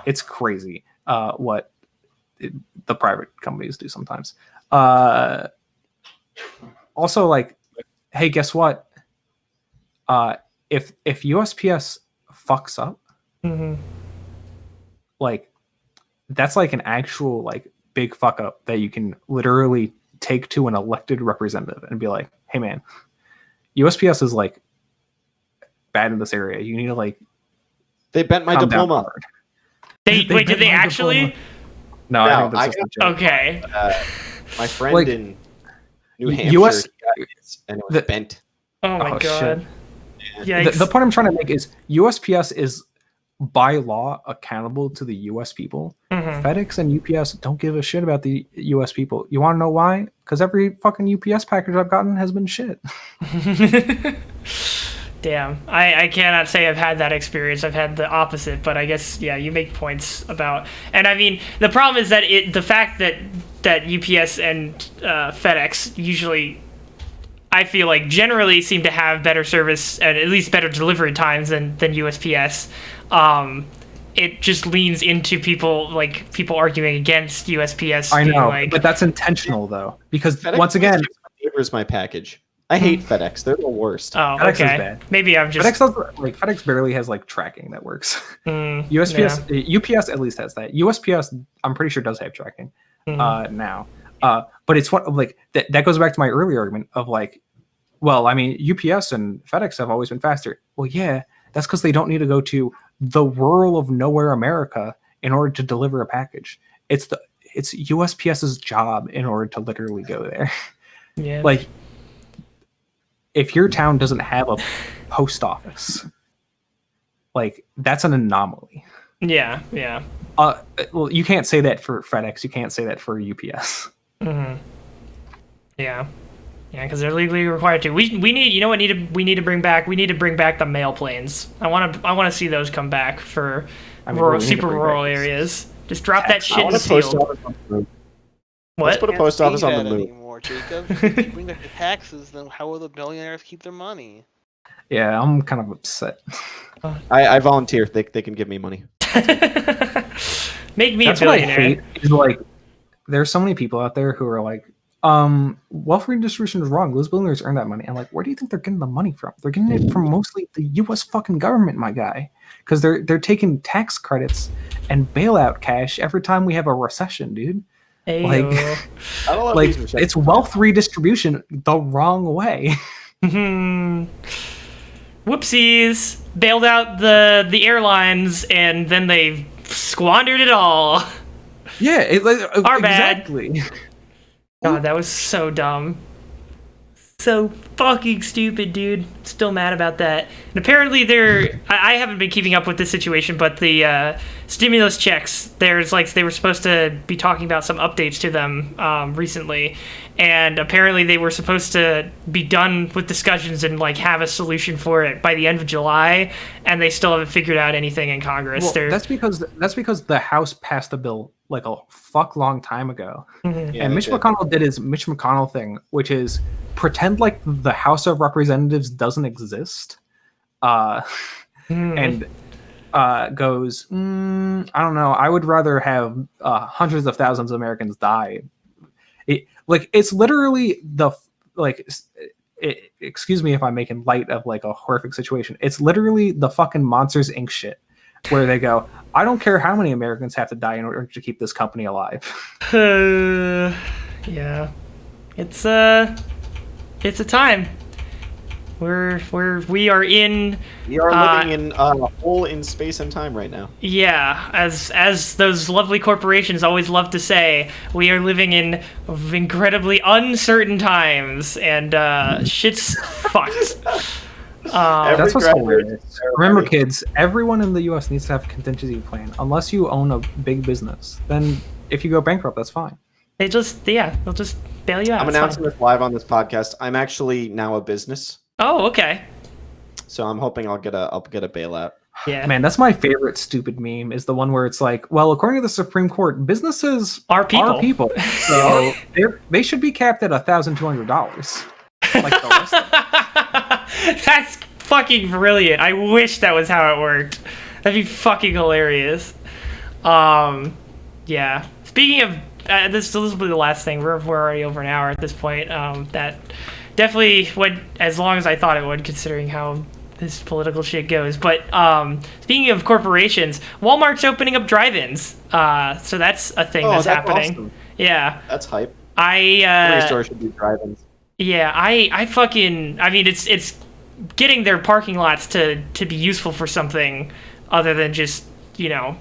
it's crazy what the private companies do sometimes. Also, hey, guess what? If USPS fucks up, that's an actual big fuck up that you can literally take to an elected representative and be like, hey man, USPS is bad in this area. You need to they bent my diploma. Did they actually? Diploma. No, I think that's just a joke. Okay. My friend in New Hampshire, and it was bent. Oh my god. The point I'm trying to make is USPS is by law accountable to the US people. FedEx and UPS don't give a shit about the US people. You want to know why? Because every fucking UPS package I've gotten has been shit. Damn. I cannot say I've had that experience. I've had the opposite, but I guess, yeah, you make points about... And I mean, the problem is that the fact that UPS and FedEx usually, I feel generally seem to have better service and at least better delivery times than USPS. It just leans into people arguing against USPS. I know, but that's intentional though, because FedEx once again, delivers my package. I hate FedEx. They're the worst. Oh, FedEx okay. is bad. Maybe I'm just FedEx barely has tracking that works. UPS at least has that. USPS, I'm pretty sure, does have tracking now. But it's that goes back to my earlier argument of well, I mean, UPS and FedEx have always been faster. Well, yeah, that's because they don't need to go to the rural of nowhere America in order to deliver a package. It's USPS's job in order to literally go there. Yeah. If your town doesn't have a post office, that's an anomaly. Yeah, yeah. Well, you can't say that for FedEx. You can't say that for UPS. Yeah. Yeah, because they're legally required to. We need, you know what we need to bring back? We need to bring back the mail planes. I want to see those come back for rural, super rural areas. Just drop that shit in the field. What? What? Let's put a post office on the moon. Anymore, Jacob. If you bring back the taxes, then how will the billionaires keep their money? Yeah, I'm kind of upset. I volunteer. They can give me money. Make me That's a what I billionaire. hate. Is like, there's so many people out there who are like, welfare redistribution is wrong. Those billionaires earn that money. And like, where do you think they're getting the money from? They're getting it from mostly the U.S. fucking government, my guy, because they're taking tax credits and bailout cash every time we have a recession, dude. Ayo. I don't Like, it's wealth redistribution the wrong way. Whoopsies. Bailed out the airlines, and then they squandered it all. Yeah, Our bad. exactly. God, that was so dumb. So fucking stupid, dude. Still mad about that. And apparently I haven't been keeping up with this situation, but the stimulus checks, there's like, they were supposed to be talking about some updates to them recently. And apparently they were supposed to be done with discussions and like have a solution for it by the end of July. And they still haven't figured out anything in Congress. Well, that's because the House passed a bill like a fuck long time ago. Mm-hmm. And Mitch McConnell did his Mitch McConnell thing, which is pretend like the House of Representatives doesn't exist, and goes, I don't know, I would rather have hundreds of thousands of Americans die. It's literally excuse me if I'm making light of like a horrific situation. It's literally the fucking Monsters Inc. shit, where they go, I don't care how many Americans have to die in order to keep this company alive. Yeah, it's a time. We are in. We are living in a hole in space and time right now. Yeah, as those lovely corporations always love to say, we are living in incredibly uncertain times, and shit's fucked. That's what's hilarious. Remember, kids, everyone in the U.S. needs to have a contingency plan. Unless you own a big business, then if you go bankrupt, that's fine. They'll just bail you out. I'm announcing this live on this podcast. I'm actually now a business, Oh, okay. so I'm hoping I'll get a bailout. Yeah. Man, that's my favorite stupid meme, is the one where it's like, well, according to the Supreme Court, businesses Are people. So they should be capped at $1,200. Like the rest of them. That's fucking brilliant. I wish that was how it worked. That'd be fucking hilarious. Yeah. Speaking of, this will be the last thing. We're already over an hour at this point. That definitely went as long as I thought it would, considering how this political shit goes. But speaking of corporations, Walmart's opening up drive-ins. So that's a thing that's happening. Awesome. Yeah. That's hype. Every store should be drive-ins. Yeah, I mean, it's getting their parking lots to be useful for something other than just, you know,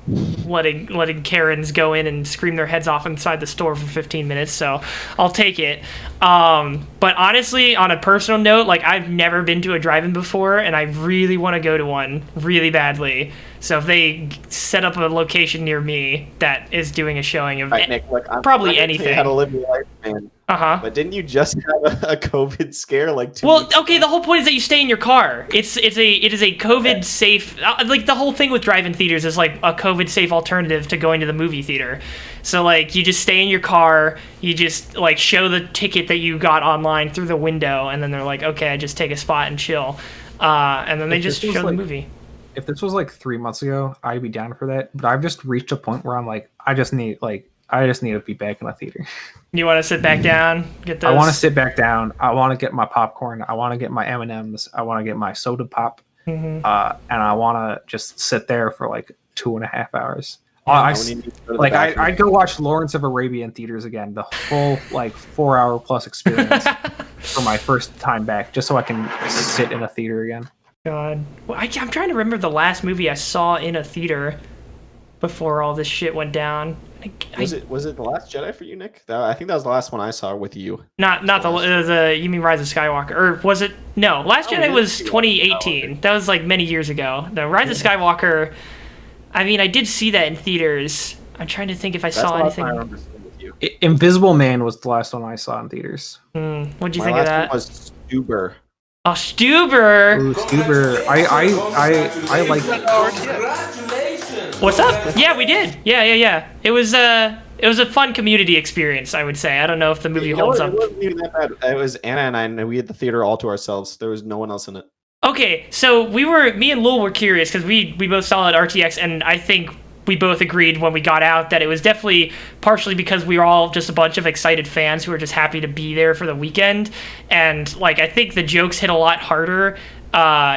letting Karens go in and scream their heads off inside the store for 15 minutes. So I'll take it. But honestly, on a personal note, like, I've never been to a drive-in before, and I really want to go to one really badly. So if they set up a location near me that is doing a showing of Right, Nick, look, I'm probably not gonna tell you anything. how to live your life, man. But didn't you just have a COVID scare like 2 Well, weeks okay, the whole point is that you stay in your car. It is a COVID safe, like, the whole thing with drive-in theaters is like a COVID safe alternative to going to the movie theater. So like, you just stay in your car, you just like show the ticket that you got online through the window, and then they're like, okay, I just take a spot and chill, and then they just show the movie. If this was like 3 months ago, I'd be down for that. But I've just reached a point where I'm like, I just need to be back in a theater. You want to sit back down, get those? I want to sit back down. I want to get my popcorn. I want to get my M&Ms. I want to get my soda pop. Mm-hmm. And I want to just sit there for like 2.5 hours. I'd go watch Lawrence of Arabia in theaters again, the full like 4 hour plus experience for my first time back, just so I can sit in a theater again. God, well, I'm trying to remember the last movie I saw in a theater before all this shit went down. Was it The Last Jedi for you, Nick? I think that was the last one I saw with you. Not the you mean Rise of Skywalker, or was it? No, Last Jedi was 2018. That was like many years ago. The Rise of Skywalker, I mean, I did see that in theaters. I'm trying to think if I saw anything. I remember seeing with you. Invisible Man was the last one I saw in theaters. What'd you My think of last that? one was Stuber. Oh, Stuber. Ooh, Stuber. I like What's up? Yeah, we did. Yeah. It was a fun community experience, I would say. I don't know if the movie holds up. It wasn't even that bad. It was Anna and I, and we had the theater all to ourselves. There was no one else in it. Okay, so me and Lul were curious because we both saw it at RTX, and I think we both agreed when we got out that it was definitely partially because we were all just a bunch of excited fans who were just happy to be there for the weekend. And like, I think the jokes hit a lot harder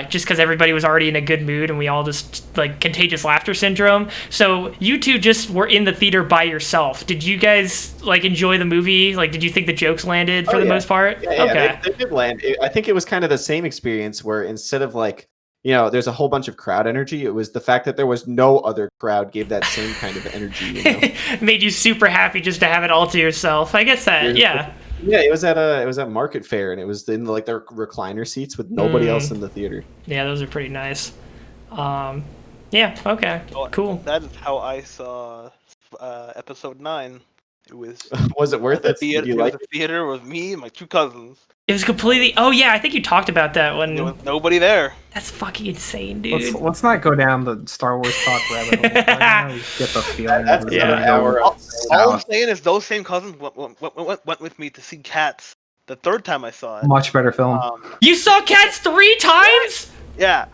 just because everybody was already in a good mood and we all just like contagious laughter syndrome. So you two just were in the theater by yourself. Did you guys like enjoy the movie? Like, did you think the jokes landed for the most part? Yeah, Okay. they did land. I think it was kind of the same experience where instead of like, you know, there's a whole bunch of crowd energy. It was the fact that there was no other crowd gave that same kind of energy. You know? Made you super happy just to have it all to yourself. I guess that, yeah. Yeah, it was at Market Fair, and it was in like the recliner seats with nobody else in the theater. Yeah, those are pretty nice. Yeah, okay, cool. That is how I saw episode 9. It was Was it worth it? theater, Did you like the theater with me and my 2 cousins. It was completely. Oh yeah, I think you talked about that when. There was nobody there. That's fucking insane, dude. let's not go down the Star Wars talk rabbit hole. I get the feeling. That's that yeah. we're going All I'm south. saying is those same cousins went with me to see Cats the 3rd time I saw it. Much better film. You saw Cats 3 times? Yeah.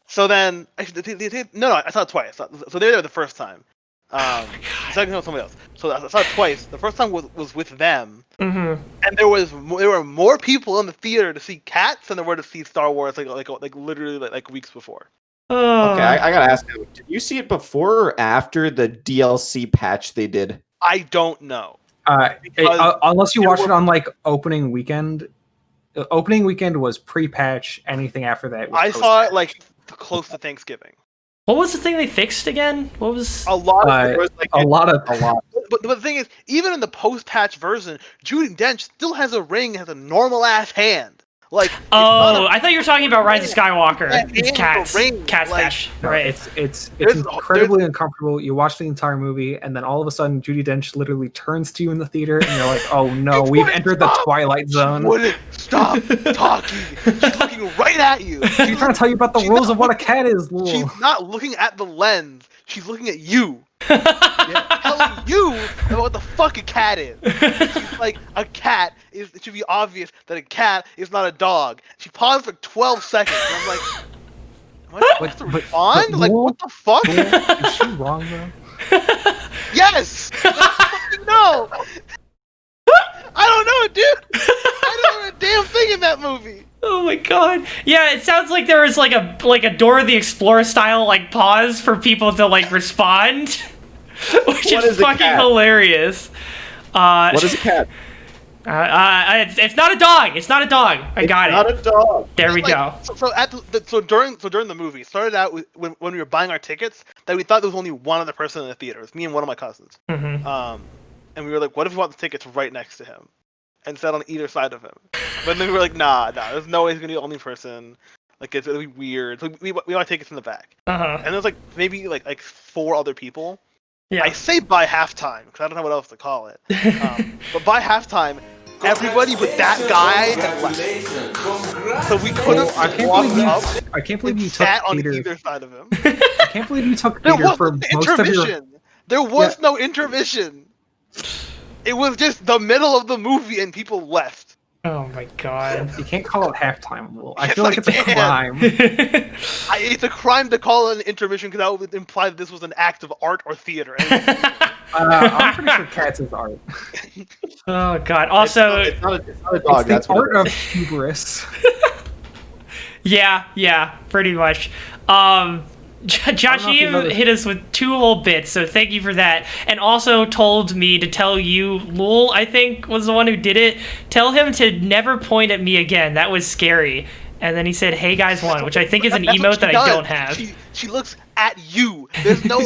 So then, actually, no, I saw it twice. So they were there the first time. The second time was somebody else. So I saw it twice. The first time was with them, Mm-hmm. and there were more people in the theater to see Cats than there were to see Star Wars like literally like weeks before. Oh. Okay, I gotta ask you, did you see it before or after the DLC patch they did? I don't know. Unless you there watch were- it on like opening weekend. Opening weekend was pre-patch. Anything after that was I saw it like close to Thanksgiving. What was the thing they fixed again? What was? A lot of There was, like, a lot. But the thing is, even in the post-patch version, Judi Dench still has a ring, has a normal-ass hand. Like, it's not Oh, I thought you were talking about Rise of Skywalker. Yeah, It's and Cats. the ring, Cats like- patch. No, Right. it's There's- incredibly uncomfortable. You watch the entire movie, and then all of a sudden, Judi Dench literally turns to you in the theater, and you're like, "Oh no, She we've wouldn't entered the stop. Twilight She Zone." wouldn't stop talking. She's looking right at you. She's trying to tell you about the She's rules not of what a looking- cat is, Lul. She's not looking at the lens. She's looking at you. Telling you about what the fuck a cat is. She's like, a cat is. It should be obvious that a cat is not a dog. She paused for 12 seconds, and I'm like, am I supposed to But- respond? but Like, Lul- what the fuck? Lul, is she wrong though? Yes! Fucking no! I don't know, dude! I don't know a damn thing in that movie! Oh my god. Yeah, it sounds like there was like a Dora the Explorer style like pause for people to like respond. Which What is is a fucking cat? hilarious. What is a cat? It's not a dog. It's not a dog. I got Not it. a dog. There we Like, go. So during the movie, it started out with, when we were buying our tickets, that we thought there was only one other person in the theater. It was me and one of my cousins. Hmm. And we were like, what if we bought the tickets right next to him? And sat on either side of him. But then we were like, nah, there's no way he's gonna be the only person. Like, it's gonna be weird. So we want tickets in the back. Uh-huh. And there's like maybe like 4 other people. Yeah. I say by halftime because I don't know what else to call it. But by halftime, everybody but that guy had left. So we could have I can't walked believe up I can't believe and you took sat on Peter. either side of him. I can't believe you took There Peter for wasn't most of your. intermission. There was no intermission. It was just the middle of the movie and people left. Oh my god. You can't call it halftime, Lul. I Yes, feel like I it's a can. crime. It's a crime to call it an intermission because that would imply that this was an act of art or theater. I'm pretty sure Cats is art. Oh god. Also, it's not a It's dog. the That's what art it of is. hubris. yeah, pretty much. Josh, if you you know this. hit us with 2 whole bits, so thank you for that. And also told me to tell you, Lul, I think, was the one who did it. Tell him to never point at me again. That was scary. And then he said, "Hey guys, one," which I think is an That's what emote she that I does. don't have. She looks at you. There's no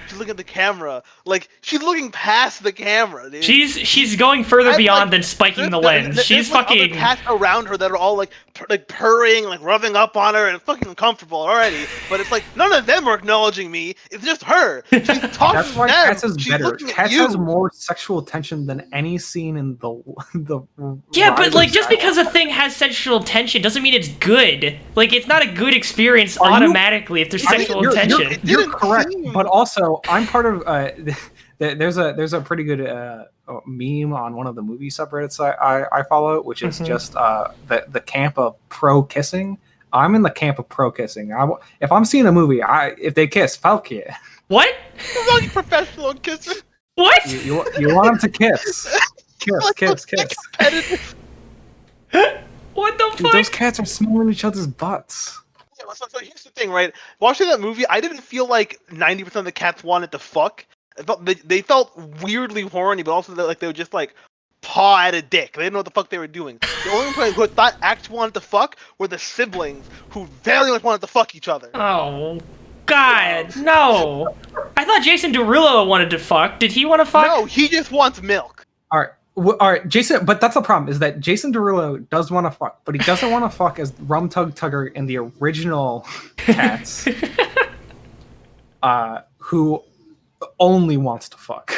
she's looking at the camera. Like she's looking past the camera, dude. She's going further beyond than spiking the lens. She's like fucking. Other cats around her that are all like purring, like rubbing up on her, and it's fucking uncomfortable already. But it's like none of them are acknowledging me. It's just her. She's talking That's to why them. Cats is She's better. looking at Cats you. has more sexual tension than any scene in the. Yeah, Rise but of like just Skywalker. because a thing has sexual tension doesn't mean it's good. Like it's not a good experience Are you- automatically if there's sexual tension. You're didn't correct, seem- but also I'm part of. There's a pretty good meme on one of the movie subreddits I follow, which is just the camp of pro kissing. I'm in the camp of pro kissing. If I'm seeing a movie, if they kiss, fuck yeah. What? It's not professional kissing. What? You want them to kiss, kiss. Competitive. What the Dude, fuck? those cats are smelling each other's butts. Yeah, so here's the thing, right? Watching that movie, I didn't feel like 90% of the cats wanted to fuck. I felt they felt weirdly horny, but also like they would just like paw at a dick. They didn't know what the fuck they were doing. The only people who thought actually wanted to fuck were the siblings who very much wanted to fuck each other. Oh, God, no. I thought Jason Derulo wanted to fuck. Did he want to fuck? No, he just wants milk. All right, Jason. But that's the problem is that Jason Derulo does want to fuck, but he doesn't want to fuck as Rum Tug Tugger in the original Cats, who only wants to fuck.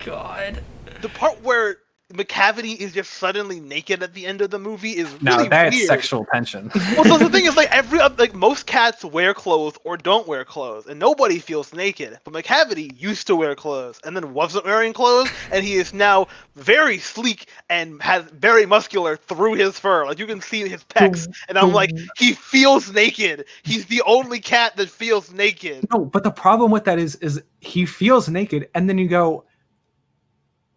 God. The part where McCavity is just suddenly naked at the end of the movie is really Now that's weird. sexual tension. Well, so the thing is, like most cats wear clothes or don't wear clothes, and nobody feels naked. But McCavity used to wear clothes and then wasn't wearing clothes, and he is now very sleek and has very muscular through his fur. Like you can see his pecs, and I'm like, he feels naked. He's the only cat that feels naked. No, but the problem with that is he feels naked, and then you go,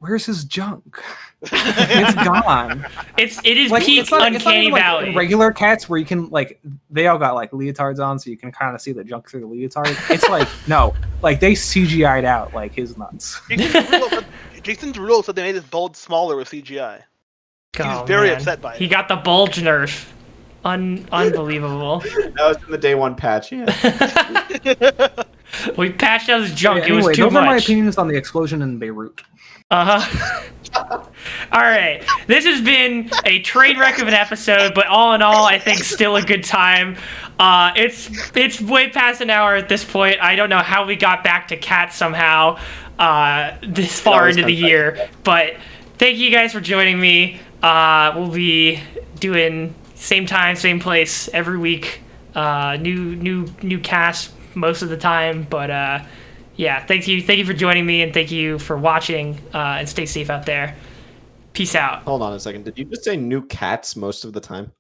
"Where's his junk? It's gone." It is Like, peak it's not Uncanny even like Valley. regular cats where you can like they all got like leotards on, so you can kind of see the junk through the leotard. It's like no, like they CGI'd out like his nuts. Jason Derulo said they made his bulge smaller with CGI. He was Oh, very man. upset by it. He got the bulge nerf. Unbelievable. That was in the day one patch. Yeah. We patched out his junk. Anyway, it was too those are my much. opinions on the explosion in Beirut. All right. This has been a train wreck of an episode, but all in all, I think still a good time. It's way past an hour at this point. I don't know how we got back to cats somehow this far always into the comes back year, to that. but thank you guys for joining me. We'll be doing same time, same place every week. New cast most of the time, but yeah, thank you for joining me, and thank you for watching, and stay safe out there. Peace out. Hold on a second. Did you just say new cats most of the time?